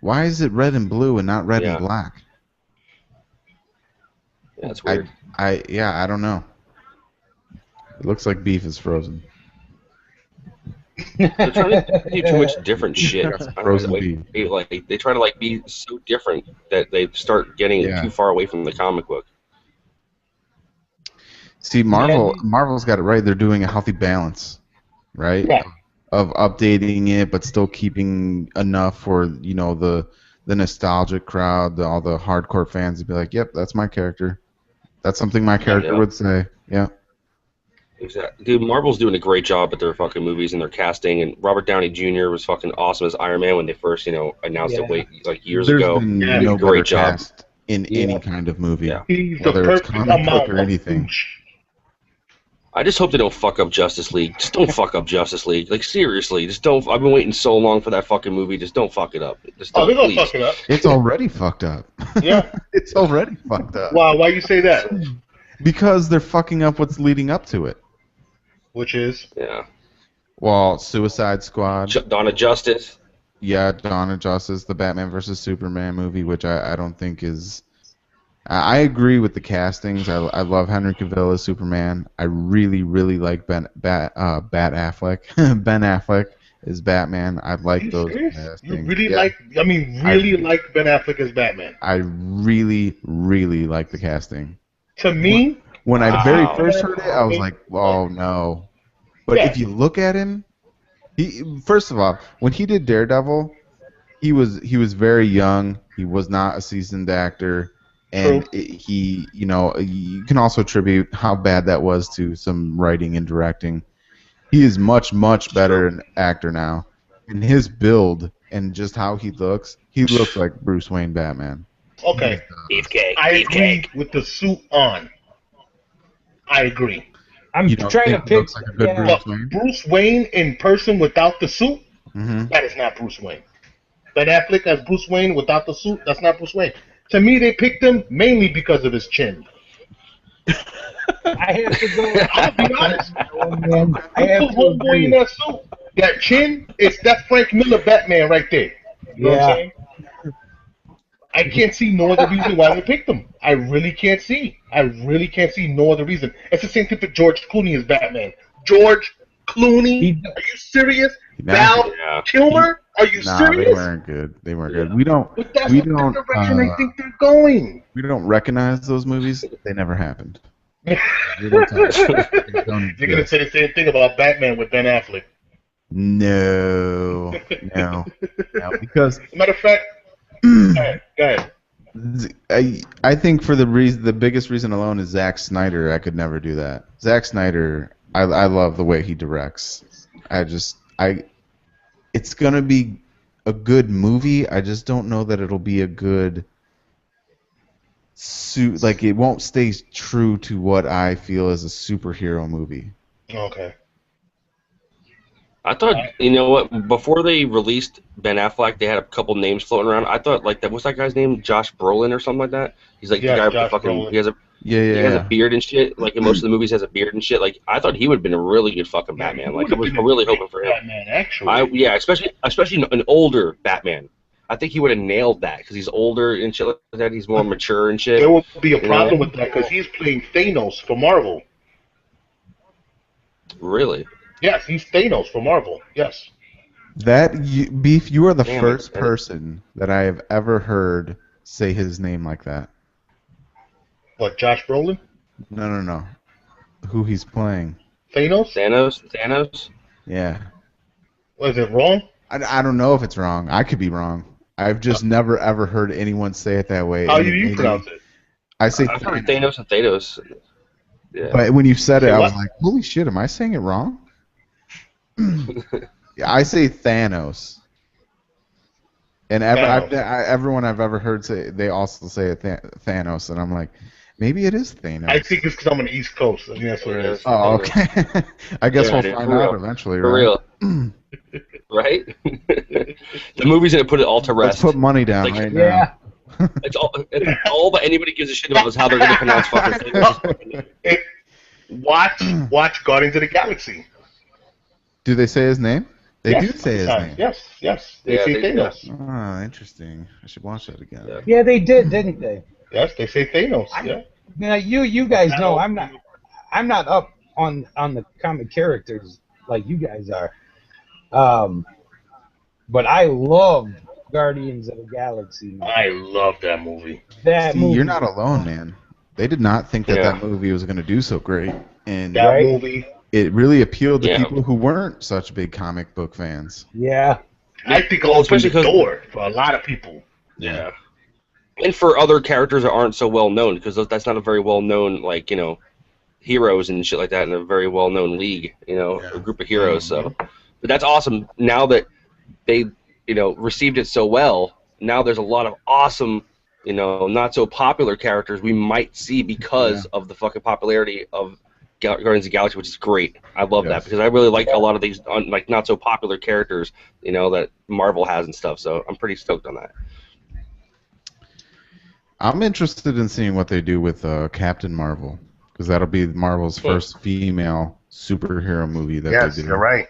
Why is it red and blue and not red Yeah. and black? Yeah, it's weird. I don't know. It looks like beef is frozen. They're trying to do too much different shit. I don't know, Frozen like, beef. they try to like be so different that they start getting Yeah. too far away from the comic book. See, Marvel's got it right. They're doing a healthy balance, right? Yeah. Of updating it, but still keeping enough for the nostalgic crowd, all the hardcore fans to be like, "Yep, that's my character. That's something my character Yeah. would say." Yeah. Exactly. Dude, Marvel's doing a great job with their fucking movies and their casting. And Robert Downey Jr. was fucking awesome as Iron Man when they first, announced Yeah. it years There's ago. been Yeah. no Great better job. cast in Yeah. any kind of movie, Yeah. He's the whether it's perfect comic amount book or of anything. douche. I just hope they don't fuck up Justice League. Just don't fuck up Justice League. Like seriously, just don't. I've been waiting so long for that fucking movie. Just don't fuck it up. Just Oh, don't, they're gonna please. fuck it up. It's already fucked up. Yeah. It's already fucked up. Wow, why you say that? Because they're fucking up what's leading up to it. Which is Yeah. Well, Suicide Squad. Dawn of Justice. Yeah, Dawn of Justice, the Batman versus Superman movie, which I don't think is I agree with the castings. I love Henry Cavill as Superman. I really, really like Bat Affleck. Ben Affleck as Batman. I Are like you those serious? You castings. really Yeah, like? I mean, I really like Ben Affleck as Batman? I really, really like the casting. To me, When I very Wow. first heard it, I was Affleck, like, "Oh no!" But yeah, if you look at him, first of all, when he did Daredevil, he was very young. He was not a seasoned actor, true. and he, you can also attribute how bad that was to some writing and directing. He is much, much better an actor now. And his build and just how he looks like Bruce Wayne Batman. He Okay, just does. Beefcake. I agree Beefcake. with the suit on. I agree. I'm You don't trying to think he looks picture. like a good Yeah, But Bruce Wayne? Bruce Wayne in person without the suit, Mm-hmm. that is not Bruce Wayne. Ben Affleck as Bruce Wayne without the suit, that's not Bruce Wayne. To me, they picked him mainly because of his chin. I have to go. I'm gonna be honest. Man, I You have put to Homeboy in agree. that suit, that chin, it's that Frank Miller Batman right there. You know what I'm Yeah, saying? I can't see no other reason why they picked him. I really can't see. I really can't see no other reason. It's the same thing for George Clooney as Batman. George Clooney? he. Are you serious? Now he, Val Yeah. Kilmer? Are you nah, they serious? weren't good. They weren't Yeah. good. We don't, But that's we the don't, direction I think they're going. we don't recognize those movies. They never happened. You're We don't touch. They don't gonna say exist. the same thing about Batman with Ben Affleck. No, no, no. Because Matter of fact, go ahead. I think for the biggest reason alone is Zack Snyder. I could never do that. Zack Snyder, I love the way he directs. It's gonna be a good movie. I just don't know that it'll be a good suit. Like it won't stay true to what I feel is a superhero movie. Okay. I thought, you know what, before they released Ben Affleck, they had a couple names floating around. I thought, like, what's that guy's name? Josh Brolin or something like that? He's like the Yes, guy with the Josh fucking, Brolin. he has a Yeah. beard and shit. Like, in most of the movies, he has a beard and shit. Like, I thought he would have been a really good fucking Batman. He Like, I would've was been a really great hoping for him. Batman, actually. Yeah, especially an older Batman. I think he would have nailed that because he's older and shit like that. He's more mature and shit. There will be a You problem know? with that because he's playing Thanos for Marvel. Really? Yes, he's Thanos for Marvel. Yes. Beef, you are the Damn it. first person that I have ever heard say his name like that. What, Josh Brolin? No. Who he's playing? Thanos? Thanos? Yeah. Was it wrong? I don't know if it's wrong. I could be wrong. I've just never ever heard anyone say it that way. How and do it you made pronounce me- it? I say I've heard Thanos. Thanos and Thanos. Yeah. But when you said it, Say I what? was like, holy shit, am I saying it wrong? Yeah, I say Thanos. And Thanos. everyone I've ever heard say, they also say it Thanos, and I'm like, maybe it is Thanos. I think it's because I'm on the East Coast. I think that's what it is. Oh, okay. I guess Yeah, we'll dude, find for out real. eventually, For right? real. Right? The movie's gonna put it all to Let's rest. put money down Like, right Yeah. It's all that anybody gives a shit about is how they're gonna pronounce fucking Thanos. Watch Guardians of the Galaxy. now. Do they say his name? They Yes, do say his name. Yes. They Yeah, say they do. Thanos. Ah, interesting. I should watch that again. Yeah. Yeah, they did, didn't they? Yes, they say Thanos. Yeah. Now you guys know I'm not up on the comic characters like you guys are. But I love Guardians of the Galaxy. Man. I love that movie. That See, movie. you're not alone, man. They did not think that Yeah. that movie was going to do so great, and That Right? movie. it really appealed to Yeah. people who weren't such big comic book fans. Yeah. I think it Well, opened the especially 'cause- door for a lot of people. Yeah. And for other characters that aren't so well known, because that's not a very well known, like, you know, heroes and shit like that in a very well known league, you know, a group of heroes. So, but that's awesome. Now that they, you know, received it so well, now there's a lot of awesome, you know, not so popular characters we might see because of the fucking popularity of Guardians of the Galaxy, which is great. I love that Yes. because I really like a lot of these like not so popular characters, you know, that Marvel has and stuff. So I'm pretty stoked on that. I'm interested in seeing what they do with Captain Marvel, because that'll be Marvel's first female superhero movie that Yes, they do. you're right.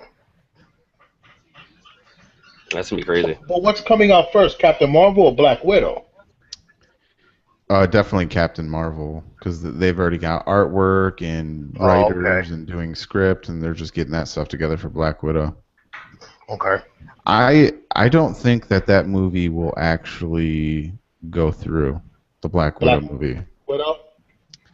That's gonna be crazy. But what's coming out first, Captain Marvel or Black Widow? Definitely Captain Marvel, because they've already got artwork and Oh, writers okay. and doing script, and they're just getting that stuff together for Black Widow. Okay. I don't think that movie will actually go through, the Black Widow Black movie. Widow.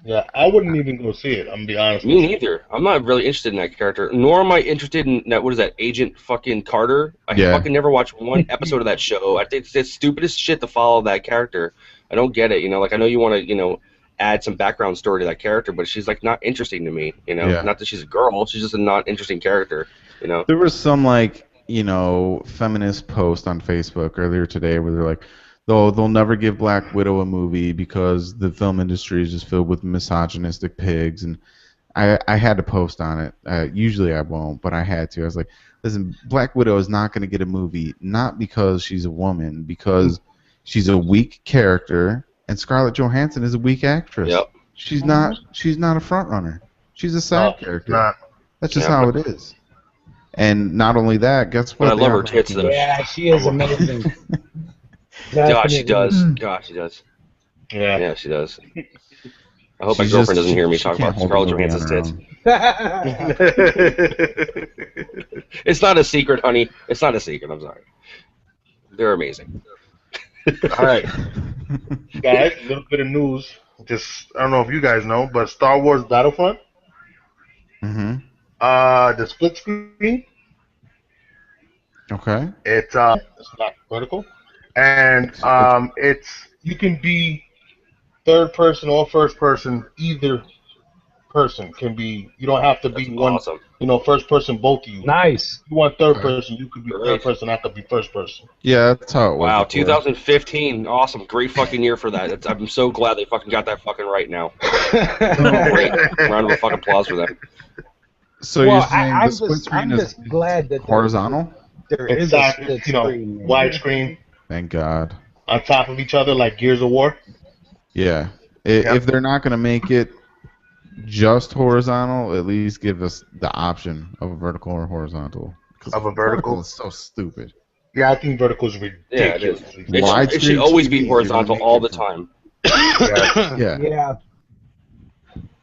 Yeah, I wouldn't even go see it. I'm gonna be honest Me with you. neither. I'm not really interested in that character, nor am I interested in that. What is that, Agent fucking Carter? I Yeah. fucking never watched one episode of that show. I think it's the stupidest shit to follow that character. I don't get it. Like I know you want to, add some background story to that character, but she's like not interesting to me. Yeah. Not that she's a girl, she's just a not interesting character. There was some feminist post on Facebook earlier today where they're like, they'll never give Black Widow a movie because the film industry is just filled with misogynistic pigs, and I had to post on it. Usually I won't, but I had to. I was like, listen, Black Widow is not going to get a movie, not because she's a woman, because she's a weak character, and Scarlett Johansson is a weak actress. Yep. She's not a front runner. She's a side character. Not. That's just how it is. And not only that, guess what? But I love her tits though. Yeah, she is amazing. God, she does. God, she does. Yeah. Yeah, she does. I hope my She's girlfriend just- doesn't hear me she talk can't about hold Scarlett the movie Johansson's on tits. her own. It's not a secret, honey. It's not a secret. I'm sorry. They're amazing. All right, guys. A little bit of news. Just I don't know if you guys know, but Star Wars Battlefront. Mm-hmm. The split screen. Okay. It's not vertical, and you can be third person or first person. Either person can be. You don't have to be one. Awesome. First person, both of you. Nice. If you want third Okay. person, you could be Great. third person. I could be first person. Yeah, that's how it was. Wow, before. 2015, awesome, great fucking year for that. I'm so glad they fucking got that fucking right now. Great, round of fucking applause for them. So you're saying I'm the split screen I'm is just glad that horizontal? there It's is a not, split screen. widescreen Thank God. on top of each other like Gears of War. Yeah. Yeah. If they're not going to make it just horizontal, at least give us the option of a vertical or horizontal. 'Cause Of a vertical? is so stupid. Yeah, I think vertical is Yeah, it is. ridiculous. It should always be horizontal all the time. Yeah. Yeah.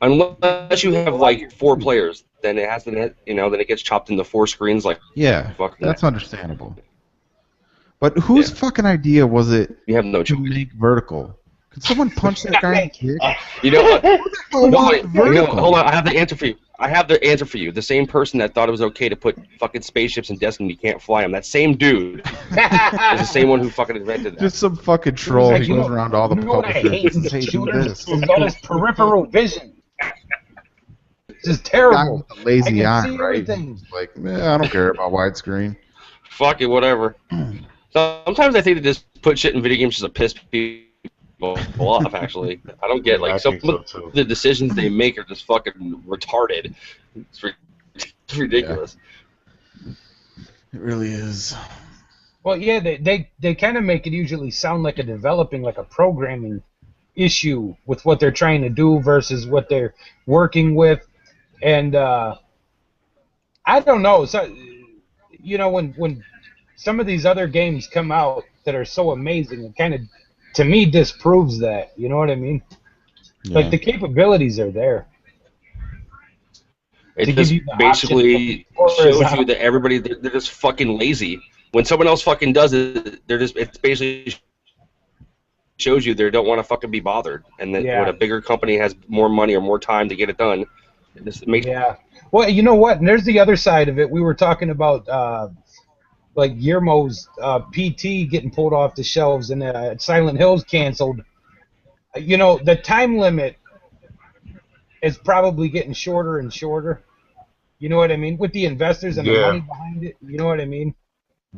Unless you have like 4 players, then it has to, then it gets chopped into 4 screens. Like Yeah. fuck That's that. understandable. But whose fucking idea was it You have no to choice. make vertical? Could someone punch that guy in the dick? You know what? Oh, No, why wait, vertical? hold on, I have the answer for you. The same person that thought it was okay to put fucking spaceships in Destiny, you can't fly them. That same dude is the same one who fucking invented that. Just some fucking troll Like, who you goes know- around to all the you know what I publishers hate and in says, hey, do shooters? this. It's got his peripheral vision. It's just Guy terrible. with a lazy I eye, can see right? everything. He's like, man, I don't care about widescreen. Fuck it, whatever. Sometimes I think they just put shit in video games just to piss people off, actually. I don't get, I some think so, of too. the decisions they make are just fucking retarded. It's ridiculous. It really is. Well, yeah, they kind of make it usually sound like a programming issue with what they're trying to do versus what they're working with, and I don't know. So, when some of these other games come out that are so amazing, it kind of, to me, disproves that. You know what I mean? Yeah. Like the capabilities are there. It To give just you the basically option for shows horizontal. you that everybody, they're just fucking lazy. When someone else fucking does it, it's basically shows you they don't want to fucking be bothered. And that Yeah. when a bigger company has more money or more time to get it done, it just makes Yeah. Well, you know what? And there's the other side of it. We were talking about like Guillermo's PT getting pulled off the shelves and Silent Hill's canceled. The time limit is probably getting shorter and shorter. You know what I mean? With the investors and the money behind it. You know what I mean?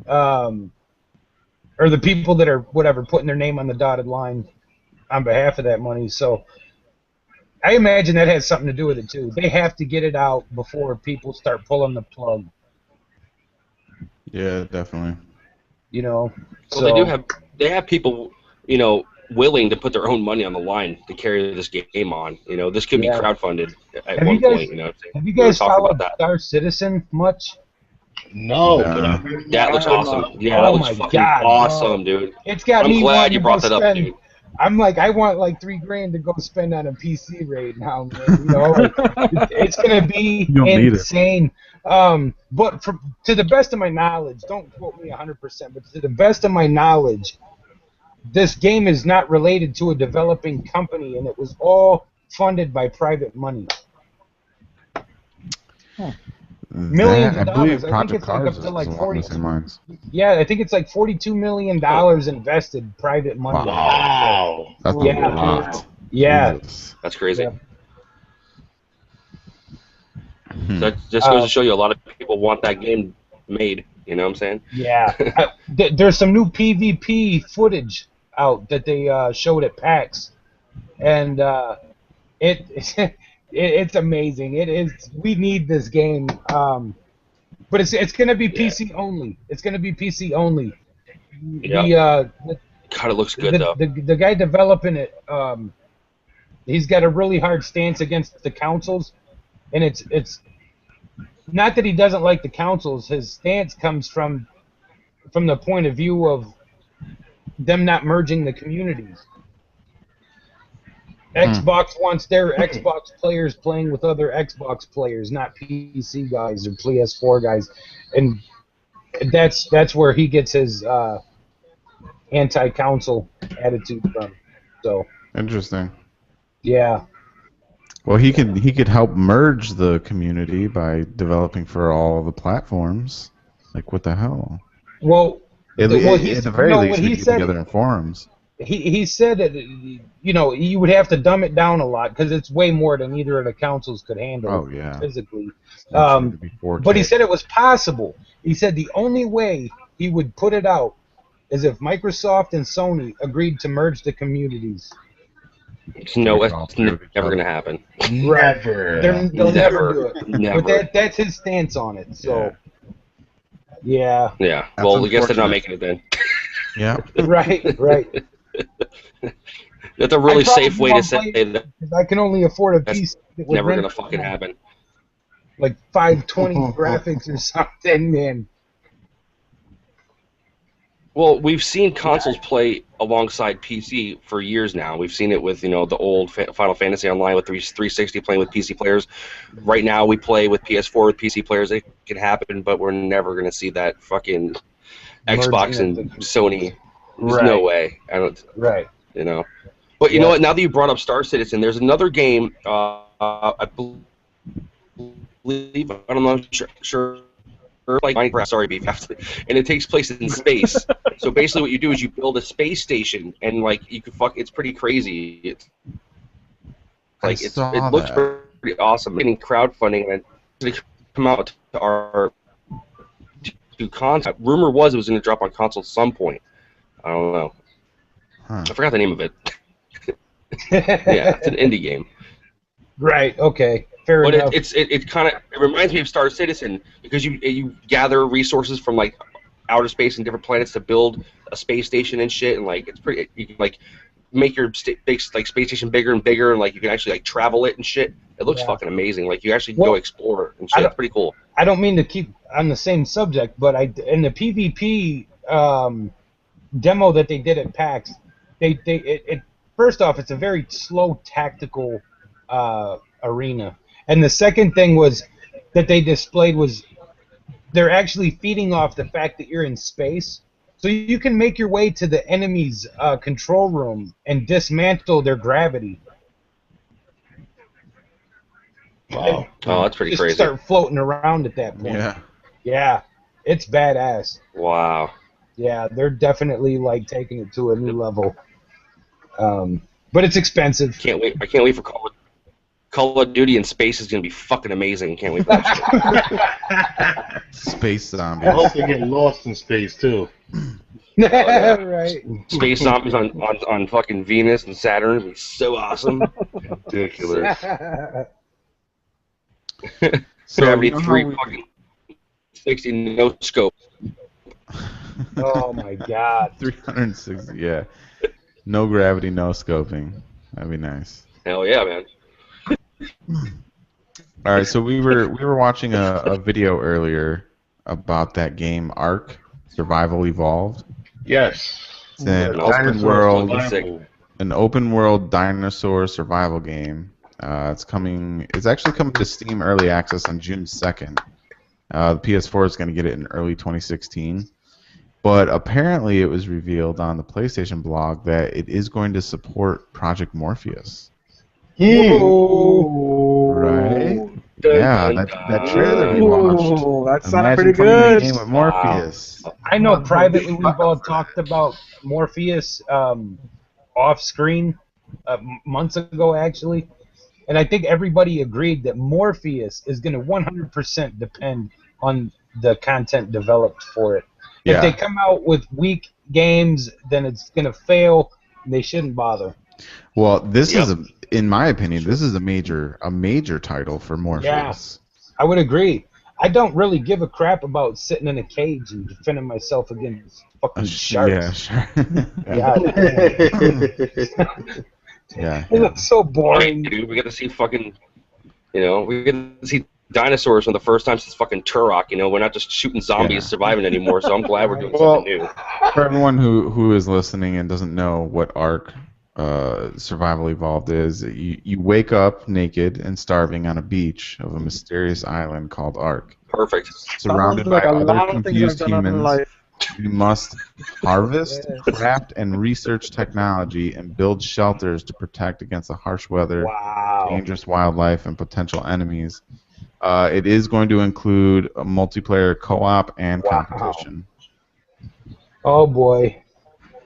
Or the people that are, putting their name on the dotted line on behalf of that money. So I imagine that has something to do with it, too. They have to get it out before people start pulling the plug. Yeah, definitely. Well, they have people, willing to put their own money on the line to carry this game on. This could be crowdfunded at one point. Have you We were guys talking followed about that. Star Citizen much? No, Nah. but I heard That looks awesome. Yeah, Oh that looks my fucking God, awesome, dude. It's got I'm me glad wanting you to brought go that up, spend dude. I'm like, I want like $3,000 to go spend on a PC right now, man. You know, like, it's gonna be You don't need it. insane. But to the best of my knowledge, don't quote me 100%, but to the best of my knowledge, this game is not related to a developing company, and it was all funded by private money. Millions I of believe dollars. I think Project it's like Cars up to is like along 40. the same lines. Yeah, I think it's like $42 million invested private money. Wow. That's Yeah. a lot. Yeah. Jesus. That's crazy. Yeah. Hmm. So that just goes to show you a lot of people want that game made. You know what I'm saying? Yeah. There's some new PvP footage out that they showed at PAX, and it's amazing. It is. We need this game, but it's gonna be PC only. It's gonna be PC only. God, it looks good though. The guy developing it, he's got a really hard stance against the councils, and it's not that he doesn't like the councils. His stance comes from the point of view of them not merging the communities. Xbox wants their Xbox players playing with other Xbox players, not PC guys or PS4 guys, and that's where he gets his anti-council attitude from. So Interesting. yeah, Well, he could help merge the community by developing for all the platforms. Like, what the hell? well, At the very no, least, what we he get said, together in forums. he said that you would have to dumb it down a lot because it's way more than either of the councils could handle Oh, yeah. physically. Especially to be 4K. But he said it was possible. He said the only way he would put it out is if Microsoft and Sony agreed to merge the communities. It's never going to happen. Never. They'll never do it. Never. But that's his stance on it. So yeah. Yeah. That's Well, I guess they're not unfortunate. making it then. Yeah. Right. That's a really I probably safe way to won't say play that because I can only afford a That's piece that would never run going to fucking happen. like 520 graphics or something, man. Well, we've seen consoles play alongside PC for years now. We've seen it with, the old Final Fantasy Online with 360 playing with PC players. Right now, we play with PS4 with PC players. It can happen, but we're never going to see that fucking Xbox and Sony. There's no way. I don't. Right. But you know what? Now that you brought up Star Citizen, there's another game. I believe I'm not sure. Like Minecraft, sorry, Beef, and it takes place in space. So basically, what you do is you build a space station, and like you can it's pretty crazy. It's like it looks pretty awesome. Getting crowdfunding and it's come out to our console. Rumor was it was going to drop on console at some point. I don't know. I forgot the name of it. Yeah, it's an indie game. Right. Okay. Fair enough. But it reminds me of Star Citizen because you gather resources from like outer space and different planets to build a space station and shit, and like it's pretty. You can like make your space station bigger and bigger, and like you can actually like travel it and shit. It looks fucking amazing. Like you actually go explore and shit. It's pretty cool. I don't mean to keep on the same subject, but in the PvP demo that they did at PAX, it first off, it's a very slow tactical arena. And the second thing was that they displayed was they're actually feeding off the fact that you're in space. So you can make your way to the enemy's control room and dismantle their gravity. Wow. Oh, that's pretty just crazy. Start floating around at that point. Yeah. Yeah. It's badass. Wow. Yeah, they're definitely like taking it to a new level. But it's expensive. Can't wait. I can't wait for Call of Duty in space is gonna be fucking amazing. Can't wait for that shit. Space zombies. I hope they get lost in space too. Right. Space zombies on fucking Venus and Saturn would be so awesome. Ridiculous. So, Gravity you know 3 how we- fucking 60 no scope. Oh my god. 360, yeah. No gravity, no scoping. That'd be nice. Hell yeah, man. All right, so we were watching a video earlier about that game Ark Survival Evolved. Yes. It's an Dinosaur open world. survival. an open world dinosaur survival game. It's coming. It's actually coming to Steam Early Access on June 2nd. The PS4 is going to get it in early 2016. But apparently, it was revealed on the PlayStation blog that it is going to support Project Morpheus. Whoa. Right? Dun, Yeah, dun, that trailer we dun. watched. Ooh, that sounded Imagine pretty playing a good. game with Morpheus. I know I'm privately fucking we've all for talked that. about Morpheus off screen months ago, actually. And I think everybody agreed that Morpheus is going to 100% depend on the content developed for it. If they Yeah. come out with weak games, then it's going to fail. And they shouldn't bother. Well, this Yep. is in my opinion, this is a major title for Morpheus. I would agree. I don't really give a crap about sitting in a cage and defending myself against fucking Yeah, sharks. sure. God damn. Yeah. It looks so boring. Dude, we get to see fucking, we get to see dinosaurs for the first time since fucking Turok. We're not just shooting zombies Yeah. surviving anymore. So I'm glad we're doing Well, something new. For everyone who is listening and doesn't know what Ark Survival Evolved is, you wake up naked and starving on a beach of a mysterious island called Ark. Perfect. Surrounded Sounds like by a other lot of things I've confused done in humans, life. you must harvest, Yeah. craft, and research technology and build shelters to protect against the harsh weather, Wow. dangerous wildlife, and potential enemies. It is going to include a multiplayer co-op and Wow. competition. Oh boy.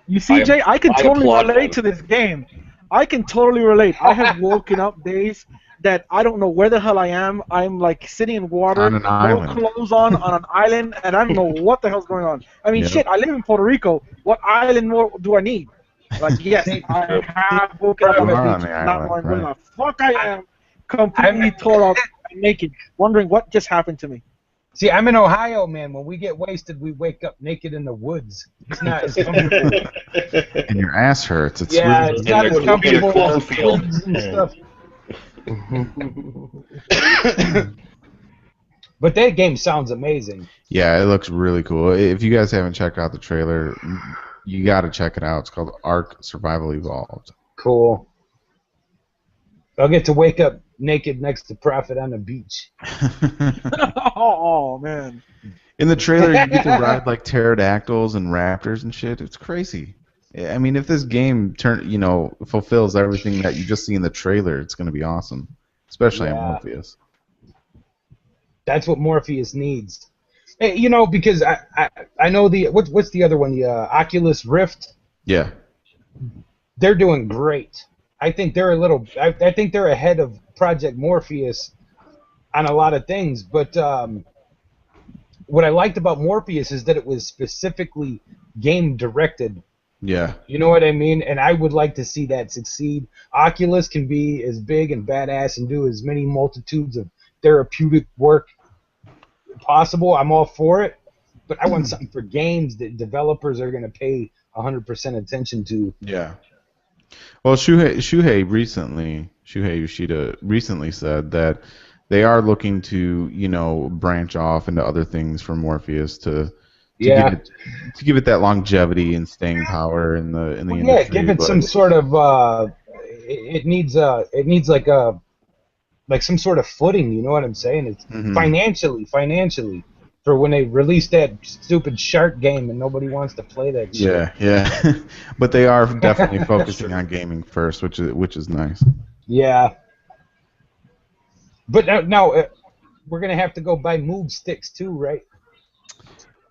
You see, Jay, I can I totally applaud relate to this game. I can totally relate. I have woken up days that I don't know where the hell I am. I'm like sitting in water, On an no island. clothes on an island, and I don't know what the hell's going on. I mean, Yep. shit, I live in Puerto Rico. What island more do I need? Like, yes, I have woken up on You the are on beach, the not island, knowing where right. the fuck I am, completely tore up and naked, wondering what just happened to me. See, I'm in Ohio, man. When we get wasted, we wake up naked in the woods. It's not as comfortable. And your ass hurts. It's Yeah, really it's not In as the comfortable as cornfield. twigs and stuff. But that game sounds amazing. Yeah, it looks really cool. If you guys haven't checked out the trailer, you got to check it out. It's called Ark Survival Evolved. Cool. I'll get to wake up naked next to Prophet on the beach. Oh, man. In the trailer, you get to ride like pterodactyls and raptors and shit. It's crazy. I mean, if this game fulfills everything that you just see in the trailer, it's going to be awesome. Especially on Yeah. Morpheus. That's what Morpheus needs. Hey, because I know what's the other one? The Oculus Rift. Yeah. They're doing great. I think they're I think they're ahead of Project Morpheus on a lot of things. But what I liked about Morpheus is that it was specifically game directed. Yeah. You know what I mean? And I would like to see that succeed. Oculus can be as big and badass and do as many multitudes of therapeutic work possible. I'm all for it. But I want something for games that developers are going to pay 100% attention to. Yeah. Well, Shuhei Yoshida recently said that they are looking to, branch off into other things for Morpheus to give it that longevity and staying power in the industry. Yeah, give it some sort of it needs like some sort of footing, you know what I'm saying? It's financially for when they release that stupid shark game and nobody wants to play that shit. Yeah. But they are definitely focusing on gaming first, which is nice. Yeah. But now we're gonna have to go buy move sticks too, right?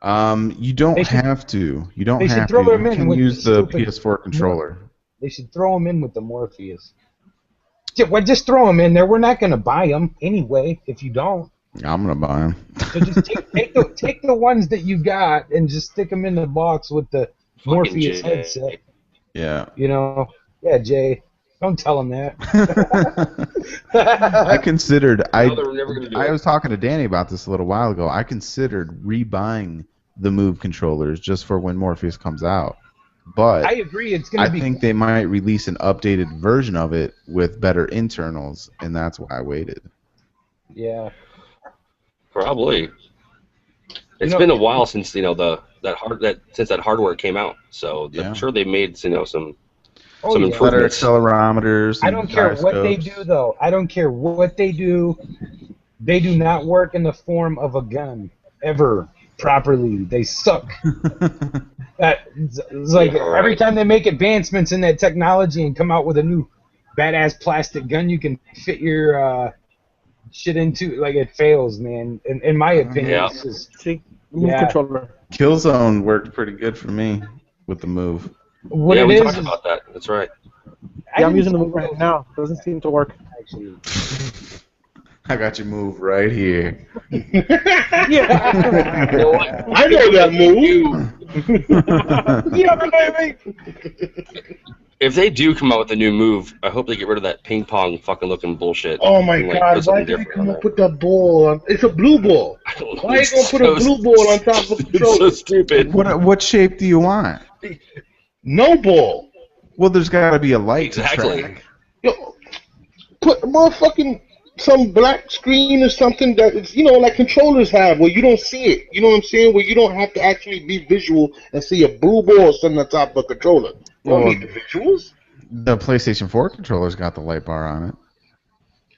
You don't have to. You don't have to. Throw them You in can with use the PS4 controller. They should throw them in with the Morpheus. Just throw them in there. We're not gonna buy them anyway. If you don't, I'm gonna buy them. so just take the ones that you got and just stick them in the box with the Morpheus headset. Yeah. Yeah, Jay. Don't tell him that. I considered. they're never gonna do I it. was talking to Danny about this a little while ago. I considered rebuying the Move controllers just for when Morpheus comes out. But I agree. It's gonna be. I think they might release an updated version of it with better internals, and that's why I waited. Yeah. Probably. It's been a while since since that hardware came out. So I'm sure they made some. Oh some yeah. Better improvements. accelerometers. I Some don't care what they gyroscopes. do though. I don't care what they do. They do not work in the form of a gun ever properly. They suck. It's like Yeah, every right. time they make advancements in that technology and come out with a new badass plastic gun you can fit your shit into, like it fails, man. In my opinion, Yeah. it's just See, move yeah. controller. Killzone worked pretty good for me with the move. What Yeah, it we is talked is about that. That's right. I Yeah, I'm didn't using the play move right those now. Doesn't seem to work. actually. I got your move right here. Yeah. You know what? I know that move. Yeah, baby. If they do come out with a new move, I hope they get rid of that ping pong fucking looking bullshit. Oh my and, like, God! put Why something did they different come on up it. with that ball? It's a blue ball. I don't know, Why are you gonna it's put a blue ball on top of a It's so controller? stupid. What shape do you want? No ball. Well, there's got to be a light Exactly. to track. Yo, put motherfucking some black screen or something that is, like controllers have, where you don't see it. You know what I'm saying? Where you don't have to actually be visual and see a blue ball sitting on top of a controller. You don't Well, need the visuals. the PlayStation 4 controller's got the light bar on it.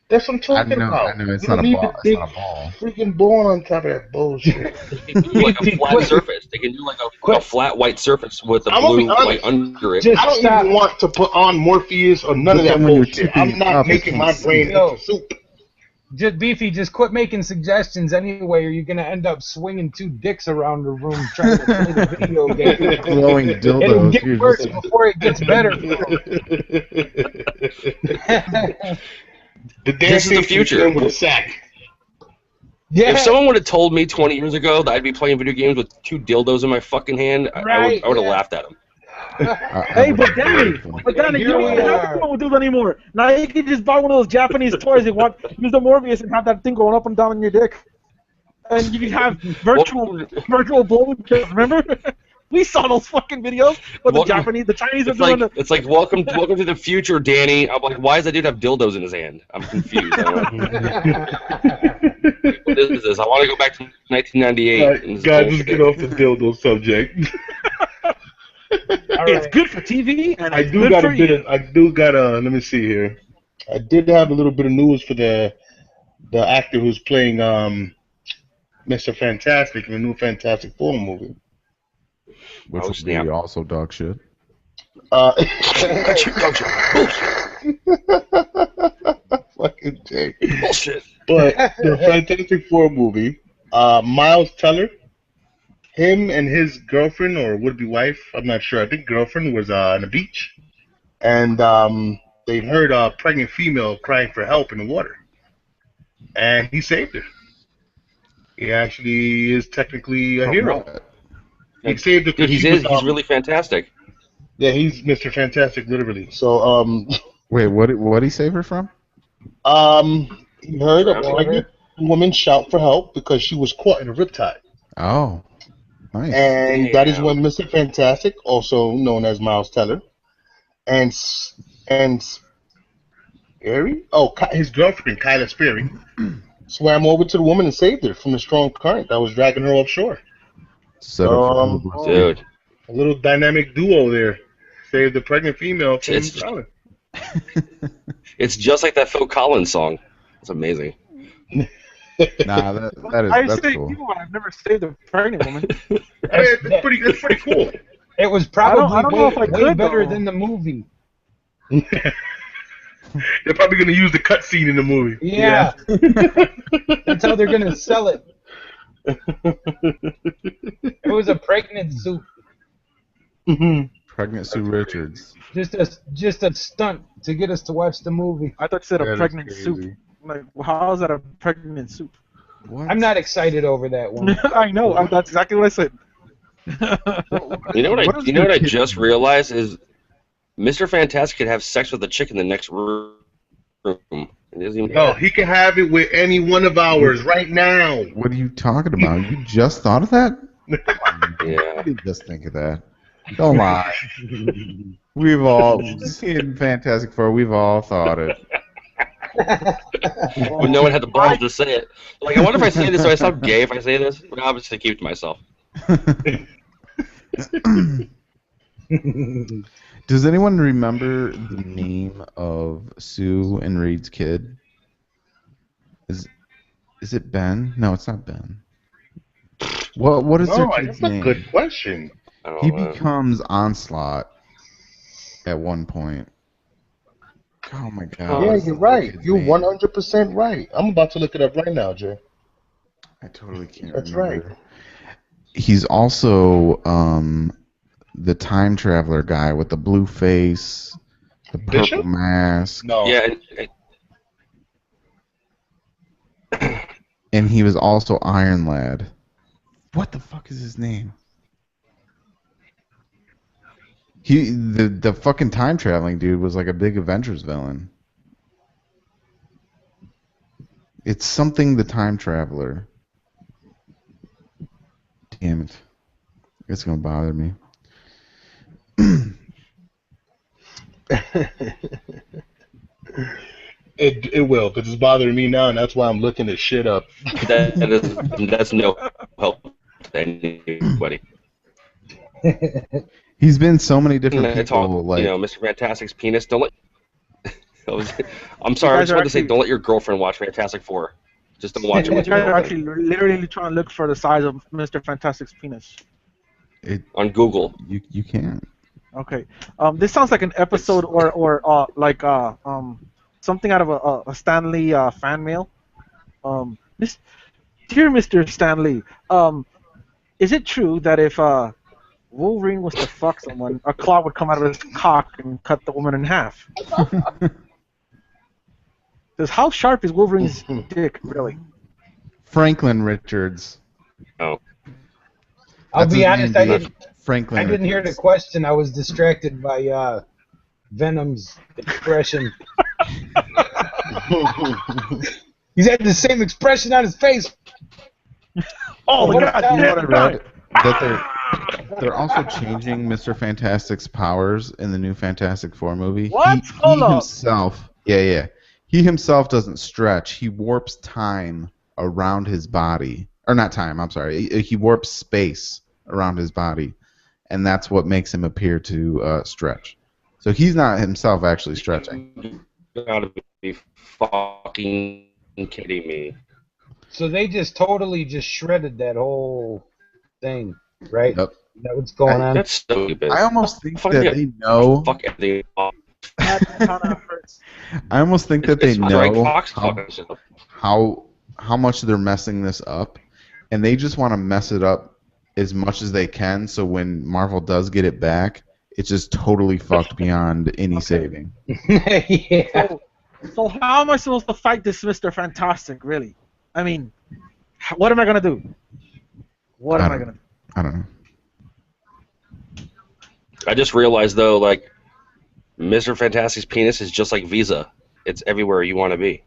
That's what I'm talking I about. know it's You not don't a need ball. the It's big not a ball. freaking ball on top of that bullshit. They can do like a flat Quit. surface. They can do like a Quit. flat white surface with the I'm gonna be blue honest. light under it. Just I don't stop. even want to put on Morpheus or none But of that then when you're bullshit. tipping I'm not up, you making can't my see brain it. Yo. into soup. Just Beefy, just quit making suggestions anyway, or you're gonna end up swinging two dicks around the room trying to play the video game. Glowing It'll dildos. get You're worse just before it gets better. The This is the dancing future. with a sack. Yeah, If someone would have told me 20 years ago that I'd be playing video games with two dildos in my fucking hand, Right, I would have yeah. laughed at them. Hey, but Danny, you Here don't we even have are. to go with those anymore. Now you can just buy one of those Japanese toys and use the Morpheus and have that thing going up and down on your dick, and you can have virtual blowjobs. Remember? We saw those fucking videos. But the Chinese are It's doing like, it's like welcome to the future, Danny. I'm like, why does that dude have dildos in his hand? I'm confused. I'm like, what is this? I want to go back to 1998. and this God, bullshit. just get off the dildo subject. All It's right. good for TV and I it's do good got for a bit you. of. I do got a. Let me see here. I did have a little bit of news for the actor who's playing Mr. Fantastic in the new Fantastic Four movie. which Oh, will snap. be also dog shit. Fucking Jay. Bullshit. But the Fantastic Four movie, Miles Teller, him and his girlfriend or would-be wife, I'm not sure. I think girlfriend was on the beach, and they heard a pregnant female crying for help in the water, and he saved her. He actually is technically a hero. He saved her Dude, because he's really fantastic. yeah, he's Mr. Fantastic, literally. So Wait, what did he save her from? he heard a Drowning. pregnant woman shout for help because she was caught in a riptide. Oh, nice. And that is Damn. when Mr. Fantastic, also known as Miles Teller, and Sperry, his girlfriend Kyla Sperry, swam over to the woman and saved her from the strong current that was dragging her offshore. Set up for publicity. Dude. A little dynamic duo there, saved the pregnant female from It's- drowning. It's just like that Phil Collins song. It's amazing. Nah, that's saved cool. you, I've never saved a pregnant woman. It's pretty cool. It was probably I don't know if I way could, better though. than the movie. They're probably gonna use the cutscene in the movie. Yeah. That's how they're gonna sell it. It was a pregnant soup. Pregnant Sue Richards. Just a stunt to get us to watch the movie. I thought you said That a is pregnant crazy. soup. Like, how is that a pregnant soup? What? I'm not excited over that one. I know. That's exactly what I said. You know what What is I the kid- just realized is Mr. Fantastic could have sex with a chick in the next room. It doesn't even No, he can have it with any one of ours right now. What are you talking about? You just thought of that? Yeah. I didn't just think of that. Don't lie. We've all in Fantastic Four. We've all thought it. But no one had the balls to say it. Like, I wonder if I say this, do I sound gay if I say this? But I'll just keep it to myself. Does anyone remember the name of Sue and Reed's kid? Is it Ben? No, it's not Ben. What is their No, kid's that's a good name? question. He becomes Onslaught at one point. Oh my god. Yeah, What is you're the little right. kid's You're name? 100% right. I'm about to look it up right now, Jay. I totally can't That's remember. right. He's also the time traveler guy with the blue face, the purple Bishop? mask, No. Yeah, and he was also Iron Lad. What the fuck is his name? The fucking time traveling dude was like a big Avengers villain. It's something the time traveler. Damn it. It's gonna bother me. It will, because it's bothering me now, and that's why I'm looking this shit up. that's no help to anybody. He's been so many different It's people. all, Like, Mr. Fantastic's penis. Don't let. I'm sorry. I guys just are wanted to say, actually- don't let your girlfriend watch Fantastic Four. Just don't watch it with You guys your are girlfriend. actually literally trying to look for the size of Mr. Fantastic's penis. On Google. you can't. Okay. This sounds like an episode or something out of a Stanley fan mail. Dear Mr. Stanley, is it true that if Wolverine was to fuck someone, a claw would come out of his cock and cut the woman in half? Says, how sharp is Wolverine's dick, really? Franklin Richards. Oh. I'll That's be his honest, name, I dude. didn't Franklin hear the Richards. question. I was distracted by Venom's expression. He's had the same expression on his face. Oh, What God a You know what I damn read? it. That they're also changing Mr. Fantastic's powers in the new Fantastic Four movie. What? He Hold up. himself, yeah. He himself doesn't stretch. He warps time around his body, or not time. I'm sorry. He warps space around his body, and that's what makes him appear to stretch. So he's not himself actually stretching. You gotta be fucking kidding me. So they just totally just shredded that whole thing, right? Yep. Is that what's going on? That's so stupid. I almost think Fuck that yeah. they know. Fuck everything off. That kind of hurts. I almost think that they It's Greg know Fox how, talking shit. how much they're messing this up, and they just want to mess it up as much as they can. So when Marvel does get it back, it's just totally fucked beyond any saving. Yeah. So how am I supposed to fight this Mr. Fantastic, really? I mean, what am I going to do? What am I going to do? I don't know. I just realized though, like, Mr. Fantastic's penis is just like Visa. It's everywhere you want to be.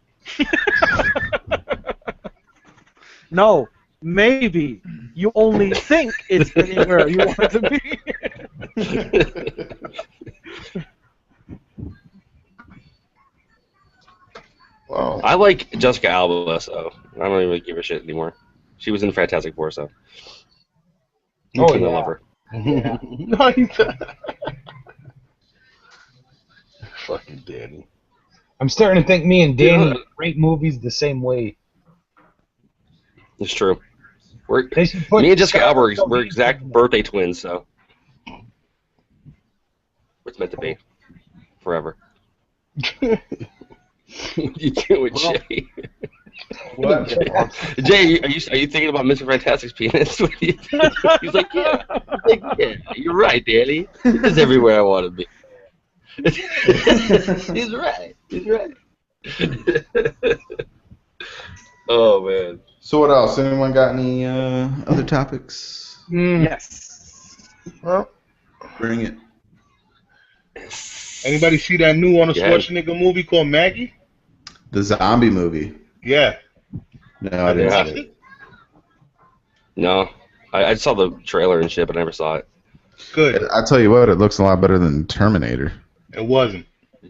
No, maybe. You only think it's anywhere you want it to be. Wow. I like Jessica Alba, so I don't really give a shit anymore. She was in Fantastic Four, so Oh, I yeah. love her. Yeah. No, fucking Danny. I'm starting to think me and Danny rate movies the same way. It's true. They should put Me and Jessica Alba, Scarlett we're Johansson exact in there. birthday twins, so it's meant to be forever. What you doing, Jay? What? Jay, are you thinking about Mr. Fantastic's penis? He's like, yeah. He's like, yeah, you're right, Danny. It's everywhere I want to be. He's right. He's right. Oh man. So what else? Anyone got any other topics? Yes. Well, Bring it. anybody see that new Arnold Yeah. Schwarzenegger movie called Maggie? The zombie movie. Yeah. No, I didn't Yeah. see Watched it. it? No, I saw the trailer and shit, but I never saw it. Good. I tell you what, it looks a lot better than Terminator. It wasn't.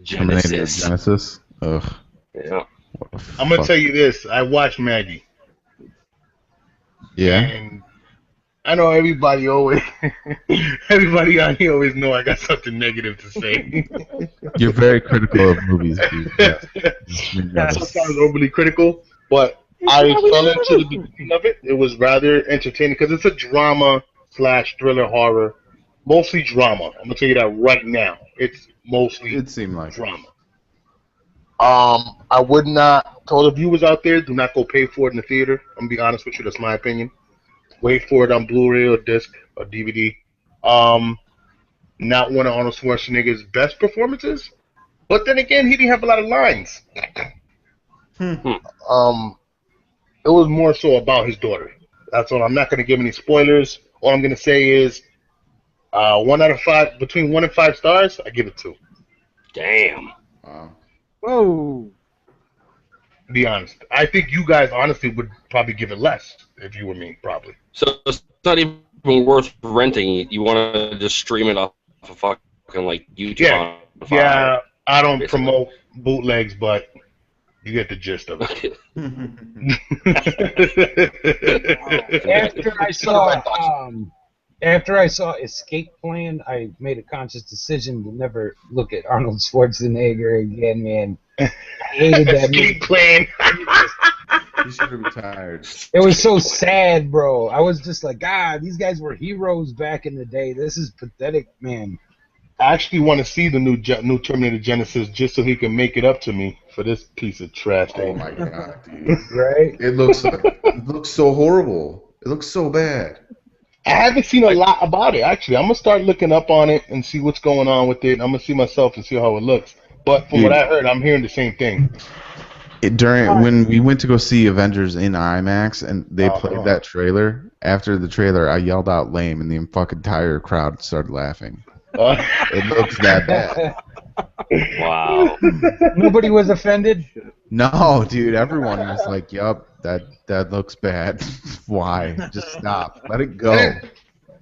Terminator Genesis. Genesis. Ugh. Yeah. What the I'm gonna fuck? tell you this. I watched Maggie, Yeah. and I know everybody always, everybody on here always know I got something negative to say. You're very critical of movies, dude. Yes. We know this. Sometimes overly critical, but I fell into the beginning of it. It was rather entertaining because it's a drama slash thriller horror, mostly drama. I'm gonna tell you that right now. It's mostly It seemed like it. drama. I would not. To all the viewers out there, do not go pay for it in the theater. I'm gonna be honest with you. That's my opinion. Wait for it on Blu-ray or disc or DVD. Um, Not one of Arnold Schwarzenegger's best performances, but then again, he didn't have a lot of lines. Um, it was more so about his daughter. That's all. I'm not going to give any spoilers. All I'm going to say is, 1 out of 5, between 1 and 5 stars, I give it 2. Damn. Wow. Whoa. To be honest, I think you guys honestly would probably give it less if you were me, probably. So it's not even worth renting. You want to just stream it off of fucking like YouTube. Yeah, on Fire, yeah. I don't basically. promote bootlegs, but you get the gist of it. After I saw Escape Plan, I made a conscious decision to never look at Arnold Schwarzenegger again, man. I hated that movie. Escape Plan. You should have retired. It was so sad, bro. I was just like, God, these guys were heroes back in the day. This is pathetic, man. I actually want to see the new Terminator Genesis just so he can make it up to me for this piece of trash. Oh thing. my god, dude! Right? It looks so horrible. It looks so bad. I haven't seen a lot about it, actually. I'm going to start looking up on it and see what's going on with it. I'm going to see myself and see how it looks. But from what I heard, I'm hearing the same thing. When we went to go see Avengers in IMAX and they played that trailer, after the trailer, I yelled out "lame" and the fucking entire crowd started laughing. It looks that bad. Wow. Nobody was offended? No, dude, everyone was like, "Yup, that looks bad. Why? Just stop. Let it go."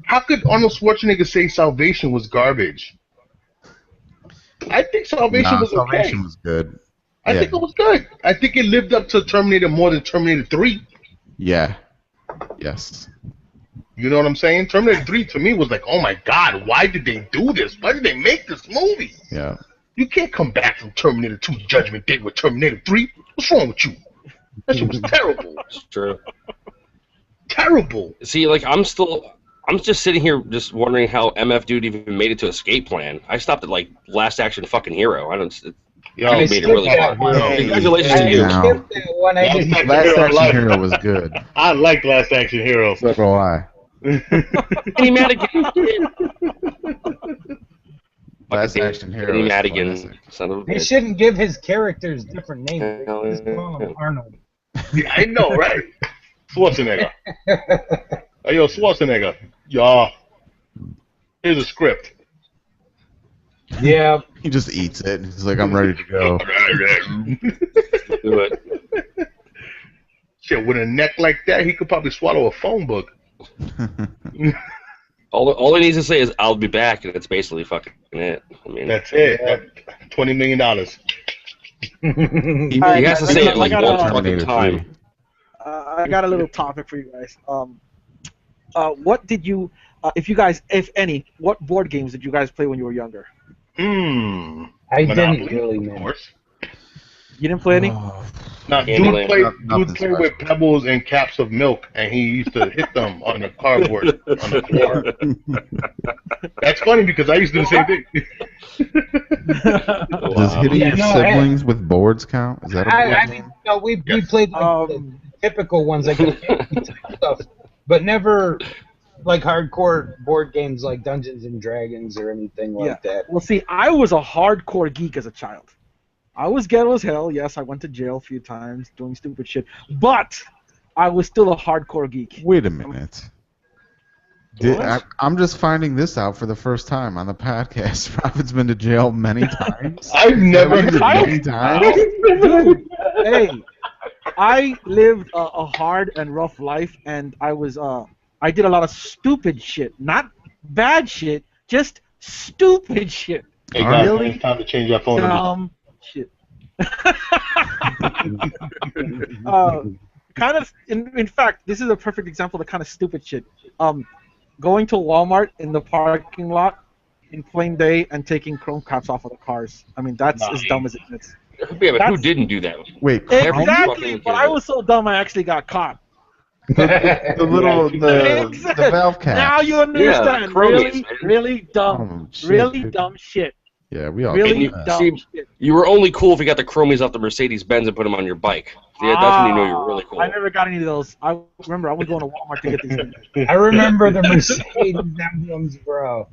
How could Arnold Schwarzenegger say Salvation was garbage? I think Salvation was okay. Salvation was good. I think it was good. I think it lived up to Terminator more than Terminator 3. Yeah. Yes. You know what I'm saying? Terminator 3 to me was like, oh my god, why did they do this? Why did they make this movie? Yeah. You can't come back from Terminator 2 Judgment Day with Terminator 3. What's wrong with you? That shit was terrible. It's true. Terrible. See, like I'm just sitting here just wondering how MF Dude even made it to Escape Plan. I stopped at like Last Action fucking Hero. I don't. Yo, I made it really skipped far. that one. Congratulations to I you. No. skipped that one. I didn't. Last Action Hero was good. I liked Last Action Hero. Not gonna lie. Kenny Madigan. Last Action Hero. Kenny is Madigan. classic. Son of a They bitch. shouldn't give his characters different names. Hell They just call him yeah. Arnold. Yeah, I know, right? Schwarzenegger. Hey, yo, Schwarzenegger. Y'all. Here's a script. Yeah. He just eats it. He's like, I'm ready to go. Do it. Shit, with a neck like that, he could probably swallow a phone book. All he needs to say is "I'll be back," and it's basically fucking it. I mean, That's it. $20 million. he has to say it like one fucking Terminator time. 3. I got a little topic for you guys. What did you, if any, what board games did you guys play when you were younger? Hmm. I Monopoly, didn't really, of man. course. You didn't play any? Oh, Now, Candyland. dude played with pebbles and caps of milk, and he used to hit them on the cardboard on the floor. That's funny because I used to do the same thing. Does hitting Yeah, your no, siblings with boards count? Is that a board I game? mean, no, we played like the typical ones, like the fancy type stuff, but never like hardcore board games like Dungeons and Dragons or anything like that. Well, see, I was a hardcore geek as a child. I was ghetto as hell. Yes, I went to jail a few times doing stupid shit, but I was still a hardcore geek. Wait a minute. I'm just finding this out for the first time on the podcast. Robin's been to jail many times. I've never Many heard times. Dude, hey, I lived a hard and rough life, and I did a lot of stupid shit. Not bad shit, just stupid shit. Hey guys, Really? it's time to change our phone. Shit. kind of. In fact, this is a perfect example of the kind of stupid shit. Going to Walmart in the parking lot in plain day and taking chrome caps off of the cars. I mean, that's as dumb as it gets. Yeah, but who That's- didn't do that? Wait, Every Exactly, fucking but kid I did. was so dumb I actually got caught. the little the Exactly. valve caps. Now you understand. chromies, really, man. really dumb. Oh, shit, Really dude. dumb shit. Yeah, we all Really did that. dumb See, shit. You were only cool if you got the chromies off the Mercedes Benz and put them on your bike. Yeah, that's when you know you're really cool. I never got any of those. I remember I was going to Walmart to get these things. I remember the Mercedes emblems, bro.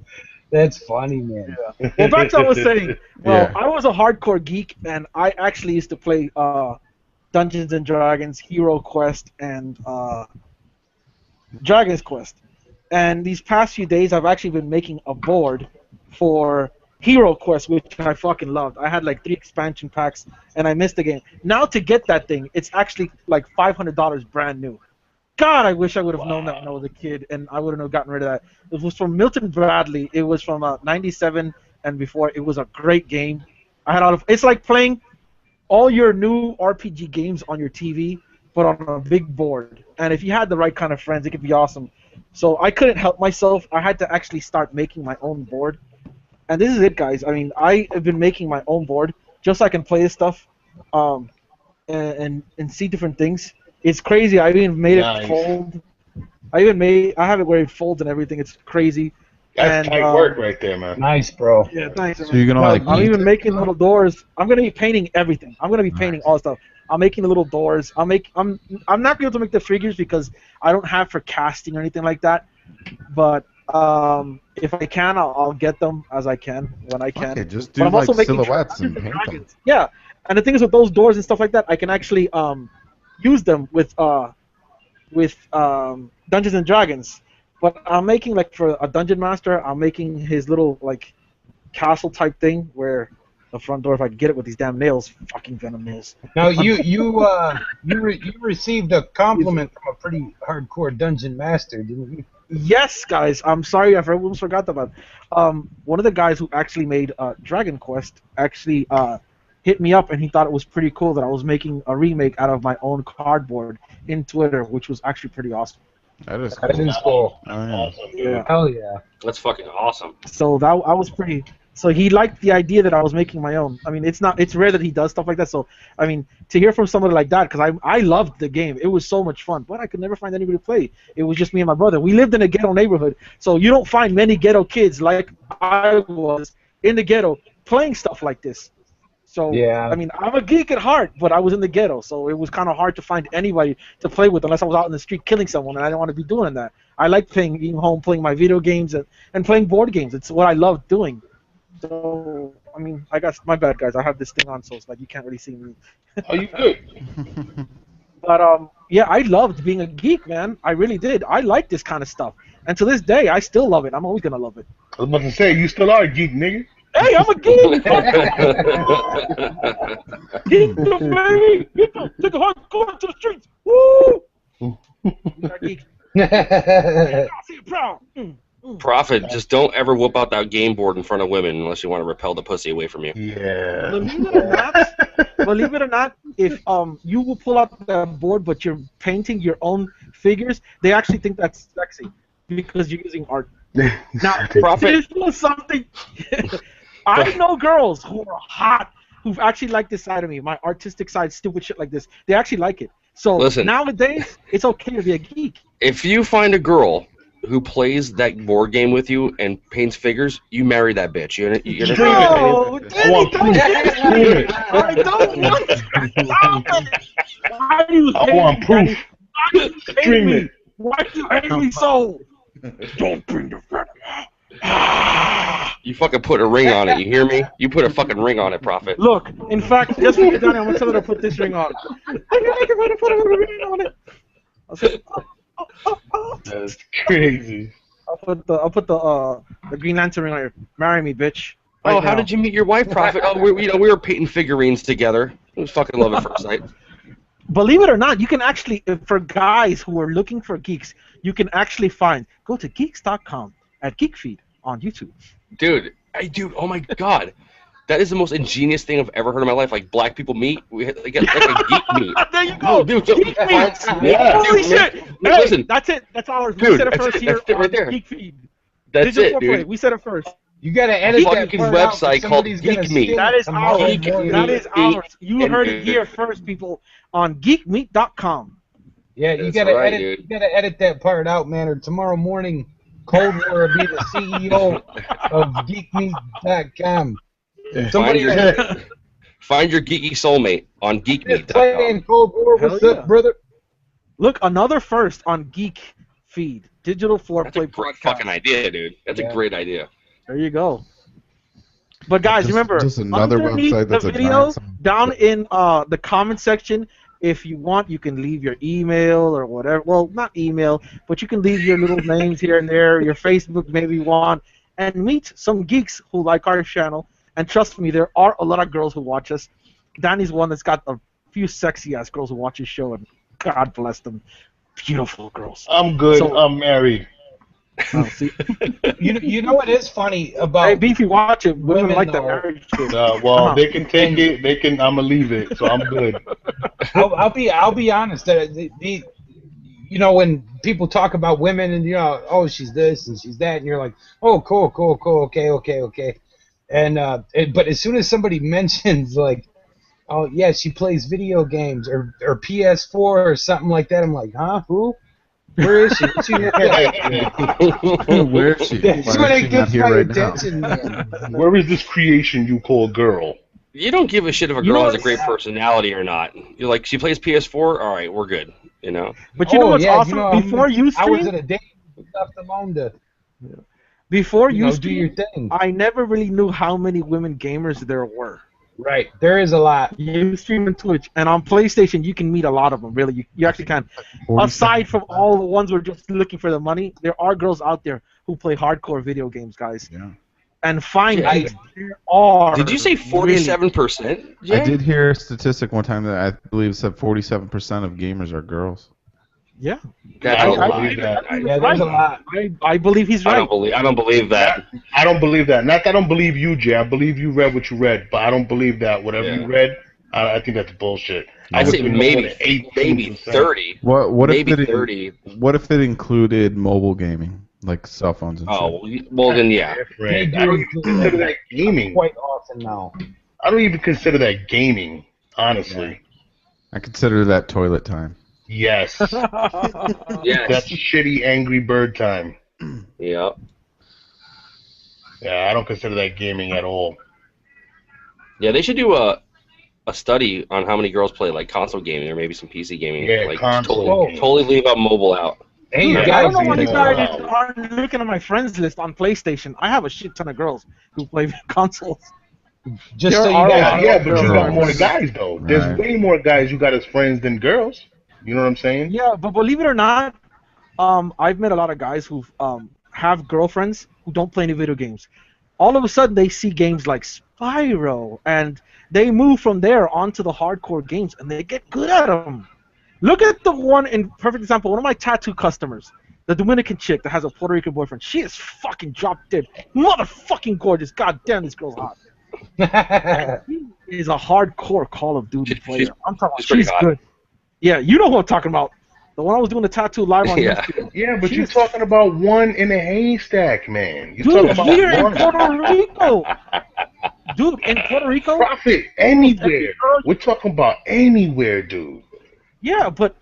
That's funny, man. Well, back to what I was saying. Well, Yeah. I was a hardcore geek, and I actually used to play Dungeons and Dragons, Hero Quest, and Dragon's Quest. And these past few days, I've actually been making a board for Hero Quest, which I fucking loved. I had like 3 expansion packs, and I missed the game. Now to get that thing, it's actually like $500 brand new. God, I wish I would have known that when I was a kid, and I wouldn't have gotten rid of that. It was from Milton Bradley. It was from '97 and before. It was a great game. I had all of. It's like playing all your new RPG games on your TV, but on a big board. And if you had the right kind of friends, it could be awesome. So I couldn't help myself. I had to actually start making my own board. And this is it, guys. I mean, I have been making my own board just so I can play this stuff, and see different things. It's crazy. I even made Nice. it fold. I have it where it folds and everything. It's crazy. That's And, tight work right there, man. Nice, bro. Yeah, thanks. So you're gonna like I'm use even it? making little doors. I'm gonna be painting everything. I'm gonna be painting all stuff. I'm making the little doors. I'm not able to make the figures because I don't have for casting or anything like that. But if I can, I'll get them as I can when I can. Okay, just But do I'm like also making silhouettes and Dungeons paint them. Dragons. Yeah, and the thing is with those doors and stuff like that, I can actually use them with Dungeons and Dragons. But I'm making like for a dungeon master, I'm making his little like castle type thing where the front door, if I can get it with these damn nails, fucking venom nails. Now you received a compliment from a pretty hardcore dungeon master, didn't you? Yes, guys. I'm sorry, I almost forgot about. One of the guys who actually made Dragon Quest actually hit me up, and he thought it was pretty cool that I was making a remake out of my own cardboard in Twitter, which was actually pretty awesome. That is That cool. is cool. Oh, yeah. Awesome, dude. Yeah. Hell yeah. That's fucking awesome. So that I was pretty. So he liked the idea that I was making my own. I mean, it's rare that he does stuff like that. So I mean, to hear from somebody like that, because I loved the game. It was so much fun, but I could never find anybody to play. It was just me and my brother. We lived in a ghetto neighborhood, so you don't find many ghetto kids like I was in the ghetto playing stuff like this. So Yeah. I mean, I'm a geek at heart, but I was in the ghetto, so it was kind of hard to find anybody to play with unless I was out in the street killing someone, and I didn't want to be doing that. I like being home, playing my video games and playing board games. It's what I love doing. So, I mean, I got my bad, guys. I have this thing on, so it's like you can't really see me. Oh, you good? But yeah, I loved being a geek, man. I really did. I like this kind of stuff, and to this day, I still love it. I'm always gonna love it. I was about to say, you still are a geek, nigga. Hey, I'm a geek. Geek, baby. Take a hardcore to the streets. Woo! We are geeks. I see you proud. Prophet, just don't ever whoop out that game board in front of women unless you want to repel the pussy away from you. Yeah. Believe it or not, if you will pull out the board but you're painting your own figures, they actually think that's sexy because you're using art. Now, Prophet. this was something. I know girls who are hot who actually like this side of me, my artistic side, stupid shit like this. They actually like it. So Listen. nowadays, it's okay to be a geek. If you find a girl who plays that board game with you and paints figures, you marry that bitch. You're No, want Danny, proof. don't Prove it. I don't want to. Stop it. Why do you I hate want me, proof. Danny? Why do you hate Stream me? it. Why do you hate me so? Don't bring the venom. You fucking put a ring on it, you hear me? You put a fucking ring on it, Prophet. Look, in fact, just for you, Danny, I'm gonna tell her to put this ring on. I can make her put a ring on it. I'll say, That's crazy. I'll put the Green Lantern ring on her. Marry me, bitch. Oh, Right how now. did you meet your wife, Prophet? Oh, we were painting figurines together. It was fucking love at first sight. Believe it or not, you can actually, for guys who are looking for geeks, you can actually go to geeks.com at GeekFeed on YouTube. Dude, oh my god. That is the most ingenious thing I've ever heard in my life. Like black people meet, we had like a geek meet. There you go. Dude, Geek meet. Yeah. Holy shit! Hey, listen, that's it. That's ours. We dude, said it that's first it. here That's it right on there. Geek Feed. That's Digital it, 4play. dude. We said it first. You gotta edit that Fucking part out, website 'cause called somebody's gonna Geek Meet. steal That it is tomorrow ours. morning. That is ours. You heard it here first, people, on geekmeet.com. Yeah, you That's gotta right, edit. dude. You gotta edit that part out, man, or tomorrow morning, Cold War will be the CEO of geekmeet.com. Somebody Find your geeky soulmate on geekmeet.com. playing Cold War. Hell What's yeah. up, brother? Look, another first on Geek Feed. Digital That's a 4play great podcast. fucking idea, dude. That's a great idea. There you go. But guys, remember, just another underneath website that's the a video, giant sign. down in the comment section, if you want, you can leave your email or whatever. Well, not email, but you can leave your little names here and there, your Facebook maybe you want, and meet some geeks who like our channel. And trust me, there are a lot of girls who watch us. Danny's one that's got a few sexy-ass girls who watch his show, and God bless them. Beautiful girls. I'm good. So- I'm married. Oh, see? You know what is funny about Hey, Beefy, watch it. Women women, like that though. marriage shit. Well, they can take it. They can. I'ma leave it. So I'm good. I'll be honest. You know, when people talk about women and oh, she's this and she's that, and you're like, oh, cool, okay. And but as soon as somebody mentions like, oh yeah, she plays video games or PS4 or something like that, I'm like, huh, who? Where is she? What's she Where is she? That's Why when is it she not gets here my right now? attention, man. Where is this creation you call girl? You don't give a shit if a You girl know has a great personality or not. You're like, she plays PS4. All right, we're good. You know. But you know what's yeah, awesome? Before you I was stream, at a date, left alone to before you do stream, your thing. I never really knew how many women gamers there were. Right, there is a lot. You stream on Twitch, and on PlayStation, you can meet a lot of them. Really, you actually can. 47. Aside from all the ones who are just looking for the money, there are girls out there who play hardcore video games, guys. Yeah. And find Yeah. geeks. There are. Did you say 47%? I did hear a statistic one time that I believe said 47% of gamers are girls. Yeah. That's I a don't lie. believe that. Yeah, there's a lot. I believe he's I right. don't believe that. I don't believe that. Not that I don't believe you, Jay. I believe you read what you read, but I don't believe that. Whatever Yeah. you read, I think that's bullshit. I'd say maybe 18%. 30. What Maybe if it 30. What if it included mobile gaming, like cell phones and Oh, well then yeah. They Different. do I don't even include consider that that gaming. quite often now. I don't even consider that gaming, honestly. shit. I consider that toilet time. Yes. Yes. That's shitty Angry Bird time. Yeah. Yeah, I don't consider that gaming at all. Yeah, they should do a study on how many girls play like console gaming or maybe some PC gaming. Yeah, like console gaming. totally leave out mobile out. Hey, Yeah, I guys, don't know why you know, guys aren't looking at my friends list on PlayStation. I have a shit ton of girls who play consoles. just There so you are a guys lot know, Yeah, but you got girls. more guys, though. There's Right. way more guys you got as friends than girls. You know what I'm saying? Yeah, but believe it or not, I've met a lot of guys who have girlfriends who don't play any video games. All of a sudden, they see games like Spyro, and they move from there onto the hardcore games, and they get good at them. Look at the one in perfect example. One of my tattoo customers, the Dominican chick that has a Puerto Rican boyfriend. She is fucking drop dead, motherfucking gorgeous. God damn, this girl's hot. She is a hardcore Call of Duty player. I'm talking. she's pretty She's hot. good. Yeah, you know who I'm talking about. The one I was doing the tattoo live on Yeah. YouTube. Yeah, but She you're is- talking about one in a haystack, man. You're Dude, talking here about in one. Puerto Rico. Dude, in Puerto Rico. Profit anywhere. We're talking about anywhere, dude. Yeah, but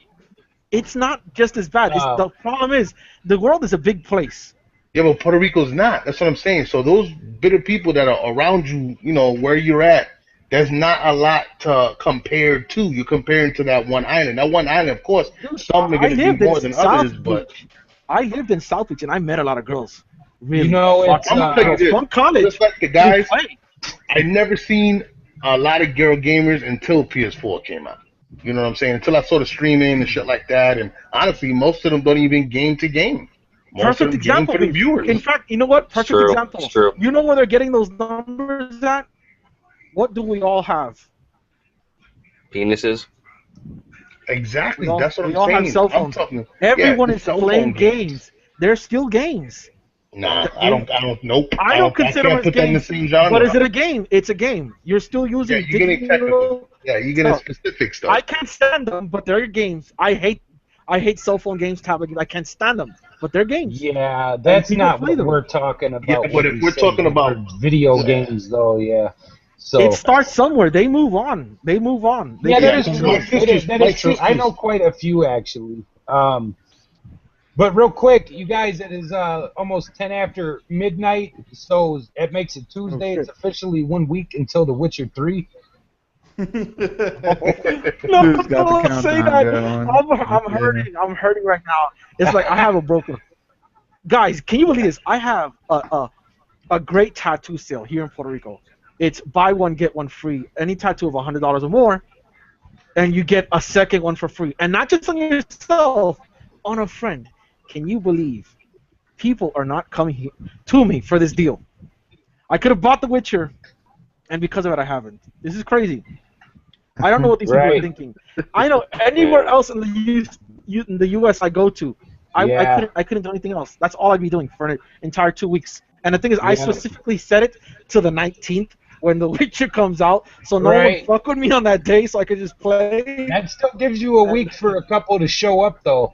it's not just as bad. The problem is the world is a big place. Yeah, but Puerto Rico's not. That's what I'm saying. So those bit of people that are around you, you know, where you're at, there's not a lot to compare to. You're comparing to that one island. That one island, of course, some are I going to lived be in more than South others, but Beach. I lived in South Beach and I met a lot of girls. Really, You know, it's, I'm going to tell you this. from college. Just like the guys, who play. I never seen a lot of girl gamers until PS4 came out. You know what I'm saying? Until I saw the streaming and shit like that. And honestly, most of them don't even game to game. Most Perfect of them example. game for the viewers. In fact, you know what? Perfect true. example. It's true. You know where they're getting those numbers at? What do we all have? Penises. Exactly. We all- That's what we I'm all have saying. cell I'm phones. talking. Everyone yeah, is cell playing phone games. games. They're still games. Nah, I don't. Nope. I don't consider I them can't as put that in the games. same genre. But is it a game? It's a game. You're still Yeah, using you're getting technical. digital Yeah, you're getting stuff. specific stuff. I can't stand them, but they're games. I hate cell phone games, tablet games. I can't stand them, but they're games. Yeah, And that's people not play what them. we're talking Yeah, about but when if we we're say talking the about, word video yeah, games, though, yeah. It So, starts somewhere. They move on. They move on. They yeah, that keep yeah, is moving true. my on. sisters, That my is true. I know sisters. quite a few, actually. But real quick, you guys, it is almost 10 after midnight, so it makes it Oh Tuesday. It's shit! officially 1 week until The Witcher 3. No, Dude's got the don't say countdown that. going. I'm Yeah. hurting. I'm hurting right now. It's like I have a broken. Guys, can you believe this? I have a great tattoo sale here in Puerto Rico. It's buy one get one free. Any tattoo of $100 or more, and you get a second one for free. And not just on yourself, on a friend. Can you believe people are not coming here to me for this deal? I could have bought The Witcher, and because of it, I haven't. This is crazy. I don't know what these people are Right. thinking. I know anywhere else in the U.S. I go to, Yeah. I couldn't do anything else. That's all I'd be doing for an entire 2 weeks. And the thing is, I Yeah. specifically set it to the 19th when The Witcher comes out, so no one would Right. fuck with me on that day, so I could just play. That still gives you a week for a couple to show up, though.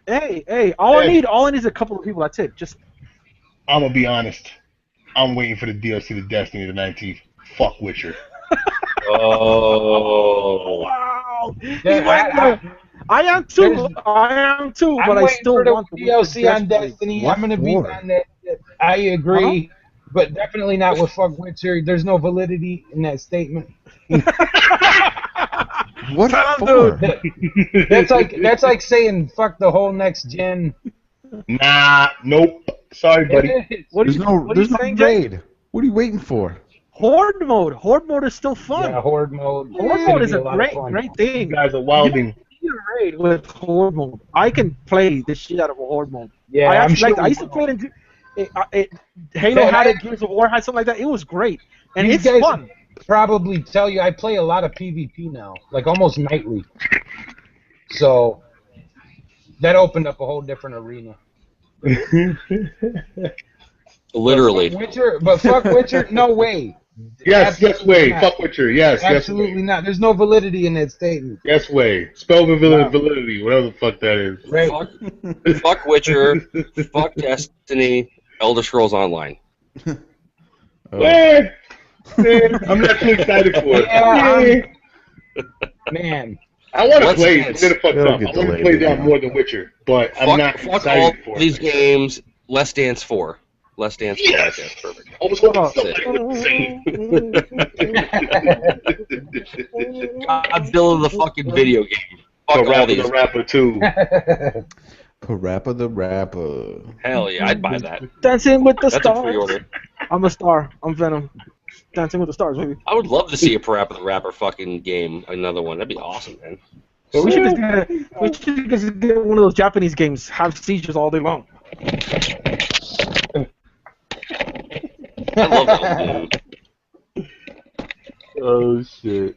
Hey, all I need is a couple of people. That's it. Just I'm gonna be honest. I'm waiting for the DLC to Destiny the 19th. Fuck Witcher. Oh. wow. Yeah, I am too. I'm But I waiting still for the want The Witcher DLC on desperately. Destiny. What I'm gonna be for? on that. I agree, but definitely not with fuck Witcher. There's no validity in that statement. What Tell him, for? dude. That's like saying fuck the whole next gen. Nah, nope. Sorry, buddy. What are There's you, no what are you there's no saying, Jay? raid. What are you waiting for? Horde mode. Horde mode is still fun. Yeah, horde mode. Horde It's mode gonna is be a a lot of great, fun. great You thing. guys are You wilding. don't need a raid with horde mode. I can play the shit out of a horde mode. Yeah, I I'm actually sure. liked it. I used to play it in Halo That- had it, Gears of War had something like that. It was great, and These it's guys fun. probably tell you I play a lot of PvP now, like almost nightly. So that opened up a whole different arena. Literally. But fuck Witcher, no way. Yes, Absolutely way. not. Fuck Witcher. Yes, Absolutely not. There's no validity in that statement. Yes, way. Spell No. validity, whatever the fuck that is. Right. Fuck Witcher. Fuck Destiny. Elder Scrolls Online. Oh. I'm not too excited for it. Yeah, Man. I want to Let's play. dance. Then it fucks It'll up. I get want to delayed play again. that more than Witcher, but I'm not Fuck all excited for these it. games. Let's Dance 4. Let's Dance 4. Yes. Okay, perfect. I was hoping Oh. somebody would say. Godzilla the fucking video game. Fuck all Rapper these. the Rapper too. Parappa the Rapper. Hell yeah, I'd buy that. Dancing with the That's a Stars. pre-order. I'm a star. I'm Venom. Dancing with the Stars, baby. I would love to see a Parappa the Rapper fucking game. Another one. That'd be awesome, man. We should just get one of those Japanese games. Have seizures all day long. I love that game. Oh shit.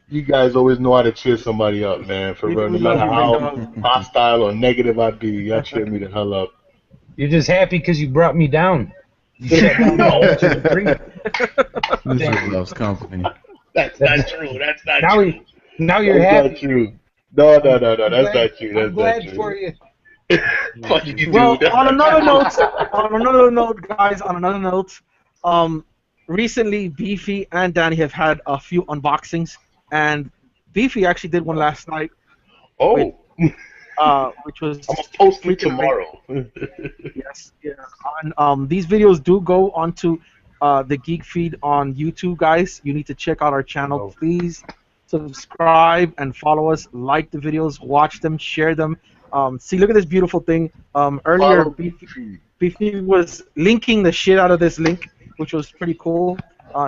You guys always know how to cheer somebody up, man. For We- real, no we matter love you, how hostile or negative I be, y'all cheer me the hell up. You're just happy because you brought me down. You shut down No. the Witcher 3. Lizard loves company. That's not true. That's not Now, true. now you're That's happy. not true. No. That's not true. I'm That's glad not true. for you. Fuck you, Well, dude. on another note, guys, recently Beefy and Danny have had a few unboxings, and Beefy actually did one last night, Oh, which was I'm gonna post it freaking tomorrow. yes, yeah. And these videos do go onto the Geek Feed on YouTube, guys. You need to check out our channel. Oh. Please subscribe and follow us. Like the videos, watch them, share them. See, look at this beautiful thing. Earlier, Follow Beefy was linking the shit out of this link, which was pretty cool.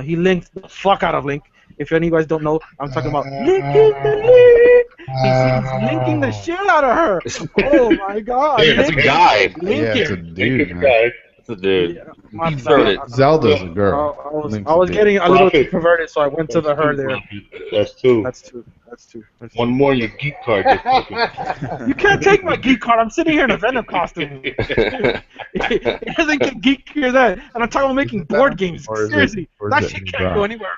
He linked the fuck out of Link. If any of you guys don't know, I'm talking about linking the link. He's linking the shit out of her. Oh my god. Hey, that's a guy. Yeah, it's a Linking. dude, man. guy. That's a dude. Yeah, my Deep throated. bad. Zelda's a girl. I was Link's I was a dude. getting a little Profit. too perverted, so I went to the her there. That's two. That's true. That's true. That's One true. more, your geek card gets taken. You can't take my geek card. I'm sitting here in a Venom costume. It doesn't get geekier than that. And I'm talking about making board games. Or is it- Seriously, or is that it shit in can't go drop? anywhere.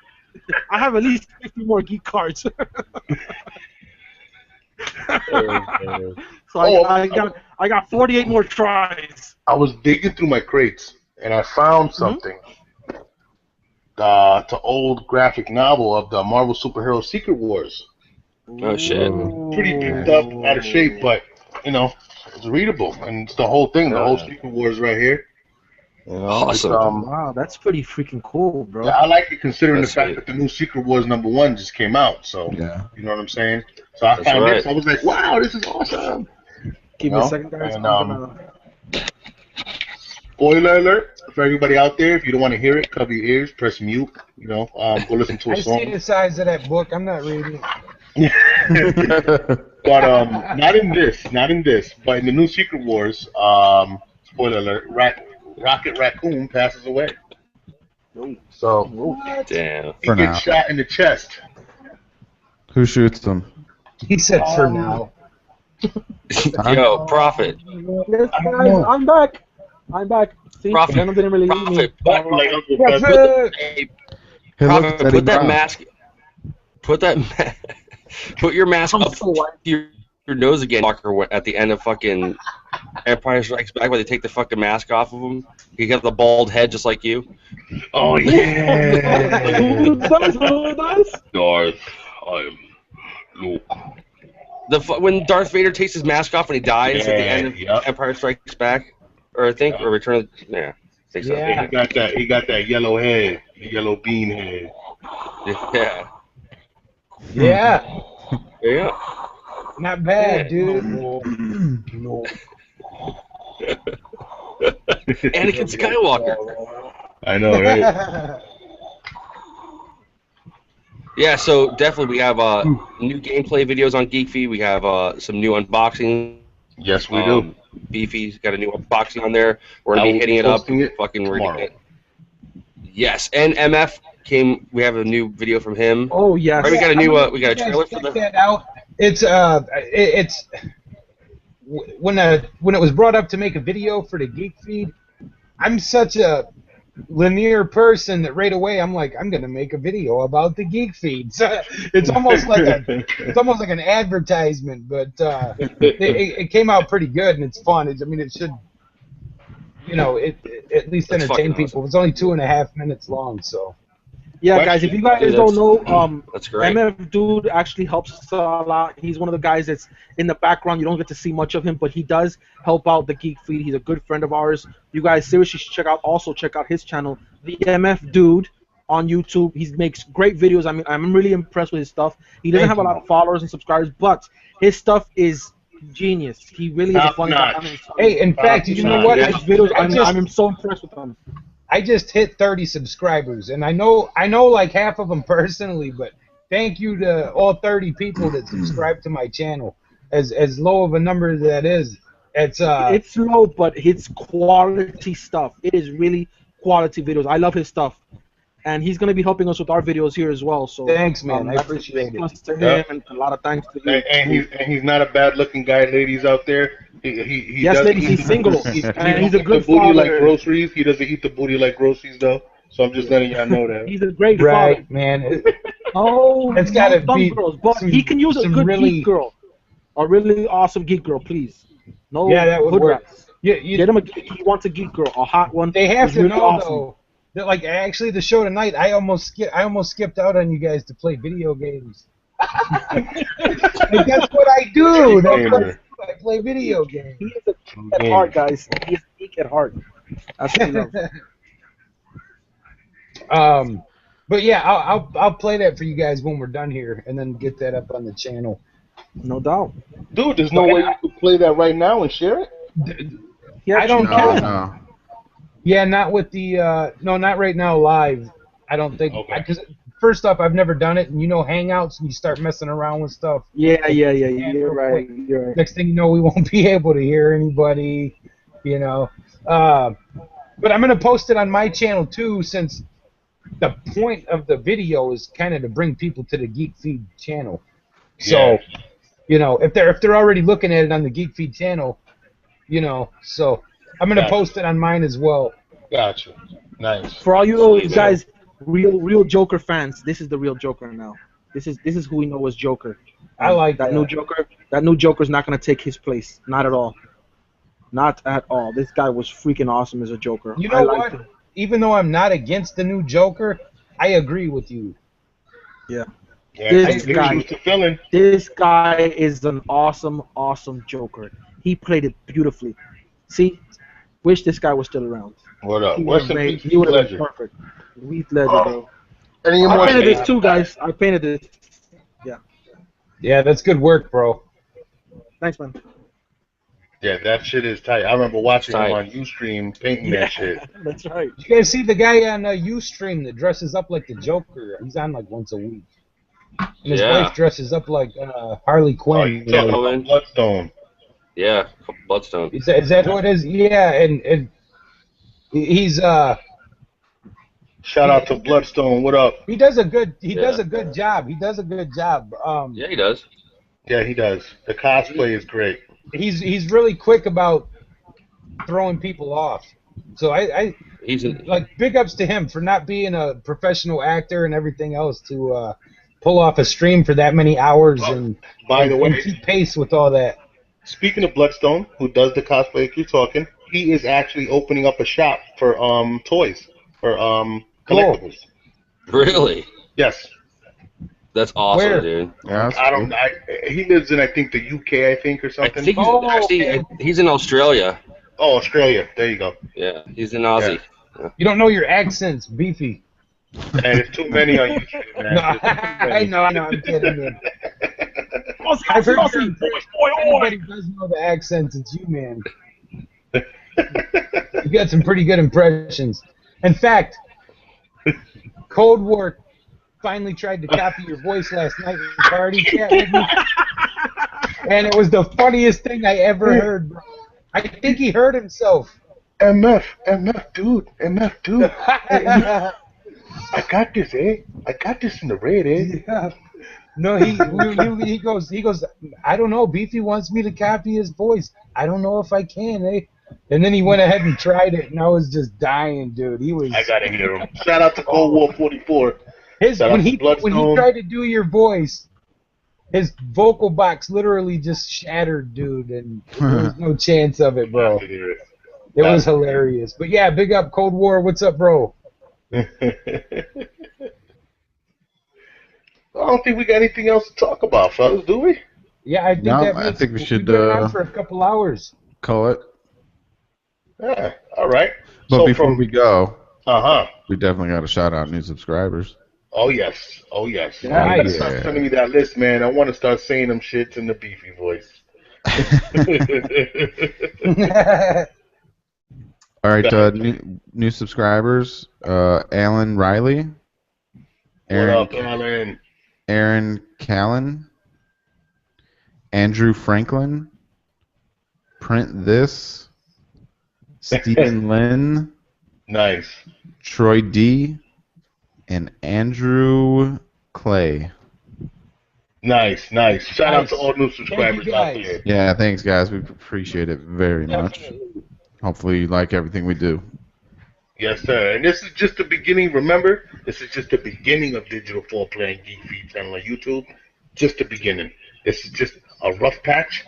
I have at least 50 more geek cards. So Oh, I got 48 more tries. I was digging through my crates and I found something. It's an old graphic novel of the Marvel superhero Secret Wars. Oh shit. Pretty beat up, out of shape, but you know, it's readable, and it's the whole thing. The whole Secret Wars right here. You know, Awesome. It's, Wow, that's pretty freaking cool, bro. yeah, I like it considering That's the fact sweet. that the new Secret Wars #1 just came out. So Yeah. you know what I'm saying. So I That's found right. this. I was like, wow, this is awesome. Give me a second, guys. And, I'm gonna... Spoiler alert for everybody out there. If you don't want to hear it, cover your ears, press mute. You know, go listen to a I see song. the size of that book. I'm not reading. But not in this, but in the new Secret Wars, spoiler alert, Rocket Raccoon passes away. So What? Damn. he For gets now. shot in the chest. Who shoots them? He said for now. Yo, Prophet. Yes, guys, I'm back. I'm back. See, Prophet. Venom didn't really eat me. Prophet. Like Uncle Prophet! Fester. Hey, Hey, look, Prophet, Eddie put that Brown. mask. Put that. Put your mask I'm up so white. your nose again, fucker. At the end of fucking Empire Strikes Back, where they take the fucking mask off of him. He got the bald head just like you. Oh yeah. Who does? Darth, I'm Luke. When Darth Vader takes his mask off when he dies at the end of Yep. Empire Strikes Back, or I think, or Return of I think so. Yeah. He got that yellow head, the yellow bean head. Yeah. Yeah. Yeah. Not bad, dude. No. Anakin Skywalker. I know, right? Yeah, so definitely we have new gameplay videos on GeekFeed. We have some new unboxing. Yes, we do. Beefy's got a new unboxing on there. We're gonna I be will hitting be it up. posting it Fucking tomorrow. reading it. Yes, and MF came. We have a new video from him. Oh yes. Right, we got a new. We got a You guys trailer for check the. that out. It's when it was brought up to make a video for the Geek Feed. I'm such a linear person that right away I'm like, I'm gonna make a video about the Geek Feed. So it's almost like an advertisement, but it came out pretty good and it's fun. It should, it at least That's entertain fucking people. It's only 2.5 minutes long, so. Yeah, guys, if you guys Dude, don't know, That's great. MF Dude actually helps us a lot. He's one of the guys that's in the background. You don't get to see much of him, but he does help out the Geek Feed. He's a good friend of ours. You guys seriously should check out his channel, the MF Dude, on YouTube. He makes great videos. I'm really impressed with his stuff. He doesn't Thank have a lot of followers and subscribers, but his stuff is genius. He really is a Top funny notch. guy. Hey, in fact, you know what? His videos, I I'm so impressed with them. I just hit 30 subscribers, and I know like half of them personally, but thank you to all 30 people that subscribe to my channel. As low of a number that is, It's low, but it's quality stuff. It is really quality videos. I love his stuff, and he's gonna be helping us with our videos here as well. So thanks, man. I that's appreciate it. plus to him, Yeah. and a lot of thanks to you. And he's not a bad looking guy, ladies out there. He Yes, doesn't ladies, eat he's the- single, he and he's don't a good eat the booty like father. groceries. He doesn't eat the booty like groceries though. So I'm just letting y'all know that. He's a great Right, father. man. Oh, It's gotta some be girls, but some- he can use a some good really- geek girl, a really awesome geek girl, please. No, Yeah, that would hood work. rat. You, Get him a geek. He wants a geek girl, a hot one. they have who's to really know awesome. though that like actually the show tonight, I almost skipped out on you guys to play video games. Like, that's what I do. That's what I do. I play video games. He is a geek at heart, guys. He is a geek at heart. That's what he loves. But yeah, I'll play that for you guys when we're done here, and then get that up on the channel. No doubt. Dude, there's no way you could play that right now and share it? He I don't actually know. can. No. Yeah, not with the no, not right now live. I don't think Okay. because first off, I've never done it, and Hangouts, and you start messing around with stuff. Yeah. You're right. You're right. Next thing you know, we won't be able to hear anybody. But I'm gonna post it on my channel too, since the point of the video is kind of to bring people to the Geek Feed channel. So, Yeah. if they're already looking at it on the Geek Feed channel, so I'm gonna Gotcha. post it on mine as well. Gotcha. Nice. For all you Sweet, man. guys, real Joker fans, this is the real Joker now. This is who we know as Joker. I like that. That new Joker's not gonna take his place. Not at all. Not at all. This guy was freaking awesome as a Joker. You I know liked what? him. Even though I'm not against the new Joker, I agree with you. Yeah. Yeah, This they guy- choose to fill in. This guy is an awesome, awesome Joker. He played it beautifully. See, wish this guy was still around. What up? He What's would the have Heath been Ledger? perfect. Heath Ledger, bro. Any I more? painted this too, guys. I painted this. Yeah, that's good work, bro. Thanks, man. Yeah, that shit is tight. I remember watching him Tight. on Ustream painting that shit. That's right. You guys see the guy on Ustream that dresses up like the Joker? He's on like once a week. And his Yeah. wife dresses up like Harley Oh, Quinn. you talking about Bloodstone? Yeah, Bloodstone. Is that who it is? Yeah, and he's Shout out to Bloodstone. What up? he does a good Yeah. does a good job. He does a good job. Yeah, he does. Yeah, he does. The cosplay is great. He's really quick about throwing people off. So I He's in, like big ups to him for not being a professional actor and everything else to pull off a stream for that many hours and By the way, keep pace with all that. speaking of Bloodstone, who does the cosplay like you're talking, he is actually opening up a shop for toys for collectibles. really. Yes. That's awesome, Where? dude. Yeah, that's I don't. He lives in I think the UK, I think, or I something. think he's okay. he's in Australia. Oh, Australia. There you go. Yeah, he's in Aussie. You don't know your accents, beefy. And there's too many on YouTube, man. No, There's too many. I know, I'm kidding, man. Aussie, I've heard Aussie, your- Aussie. Oi, oi. Everybody does know the accents. It's you, man. You got some pretty good impressions. In fact, Cold War finally tried to copy your voice last night in the party chat with me, and it was the funniest thing I ever heard, bro. I think he heard himself. MF, dude. I got this, eh? I got this in the red, eh? Yeah. No, he goes. I don't know. Beefy wants me to copy his voice. I don't know if I can, eh? And then he went ahead and tried it, and I was just dying, dude. He was. I gotta hear him. Shout out to Cold War 44. Shout out when to he Bloodstone. tried to do your voice, his vocal box literally just shattered, dude, and there was no chance of it, bro. It was hilarious. But yeah, big up Cold War. What's up, bro? I don't think we got anything else to talk about, fellas, do we? Yeah, I think No, that I means think we should, we've been on for a couple hours. Call it. Yeah, all right. But before we go, Uh-huh. we definitely got to shout out new subscribers. Oh, yes. Oh, yes. Yeah, You gotta nice. start sending me that list, man. I want to start saying them shits in the beefy voice. All right, new subscribers. Alan Riley, What up, Alan? Aaron Callan, Andrew Franklin, Print This, Stephen Lynn, Nice. Troy D, and Andrew Clay. Nice. Shout out Nice. to all new subscribers out guys. there. Yeah, thanks, guys. We appreciate it very much. Definitely. Hopefully, you like everything we do. Yes, sir. And this is just the beginning. Remember, this is just the beginning of Digital 4play and Geek Feed channel on YouTube. Just the beginning. This is just a rough patch.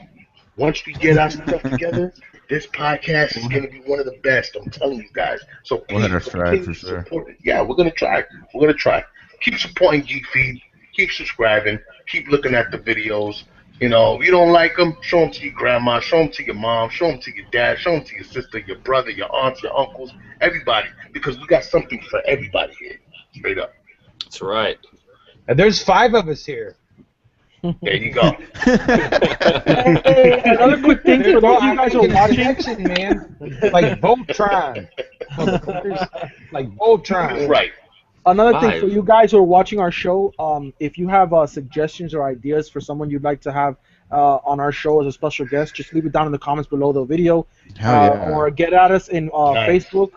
Once we get our stuff together, this podcast is going to be one of the best. I'm telling you guys. So please, We're gonna try continue for to sure. support it. Yeah, we're going to try. We're going to try. Keep supporting Geek Feed. Keep subscribing. Keep looking at the videos. You know, if you don't like them, show them to your grandma, show them to your mom, show them to your dad, show them to your sister, your brother, your aunts, your uncles, everybody. Because we got something for everybody here. Straight up. That's right. And there's 5 of us here. There you go. Hey, another quick thing for those of you guys who are watching. Connection, man. Like Voltron. Like Voltron. Right. Another thing for Five. you guys who are watching our show, if you have suggestions or ideas for someone you'd like to have on our show as a special guest, just leave it down in the comments below the video, Hell yeah. or get at us in Nice. Facebook.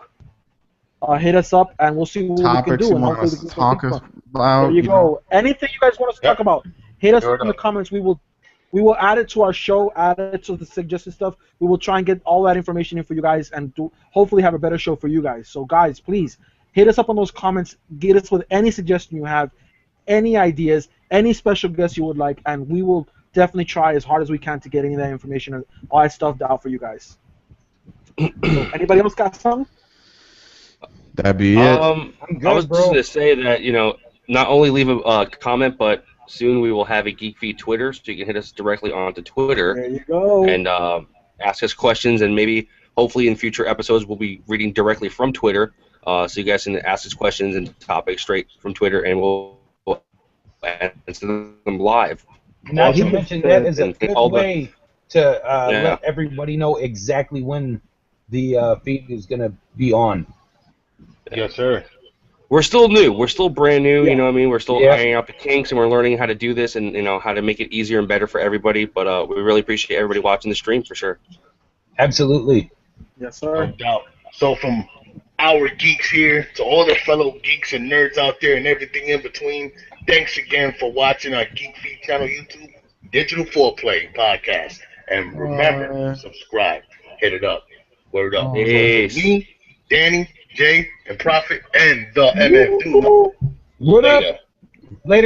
Hit us up, and we'll see what we can Topics do. you And want hopefully us we to can talk think about. about. There you know. go. Anything you guys want us to talk about, hit us Sure in the enough. comments. We will add it to our show, add it to the suggested stuff. We will try and get all that information in for you guys and hopefully have a better show for you guys. So guys, please hit us up on those comments. Get us with any suggestion you have, any ideas, any special guests you would like, and we will definitely try as hard as we can to get any of that information and all that stuff out for you guys. So anybody else got something? That'd be it. I'm I was good, just bro. gonna say that not only leave a comment, but soon we will have a Geek Feed Twitter, so you can hit us directly onto Twitter There you go. and ask us questions, and maybe hopefully in future episodes we'll be reading directly from Twitter, so you guys can ask us questions and topics straight from Twitter, and we'll answer them live. Not to Awesome. mention that is a And good all the- way to Yeah. let everybody know exactly when the feed is going to be on. Yes, sir. We're still new. We're still brand new. Yeah. You know what I mean? We're still Yeah. ironing out the kinks, and we're learning how to do this, and how to make it easier and better for everybody. But we really appreciate everybody watching the stream for sure. Absolutely. Yes, No sir. doubt. So from our geeks here to all the fellow geeks and nerds out there and everything in between, thanks again for watching our Geek Feed channel YouTube, Digital4play podcast. And remember, subscribe. Hit it up. Word up. Peace. So for me, Danny, Jay, and Prophet, and the MF Doom. What up? Later. Later.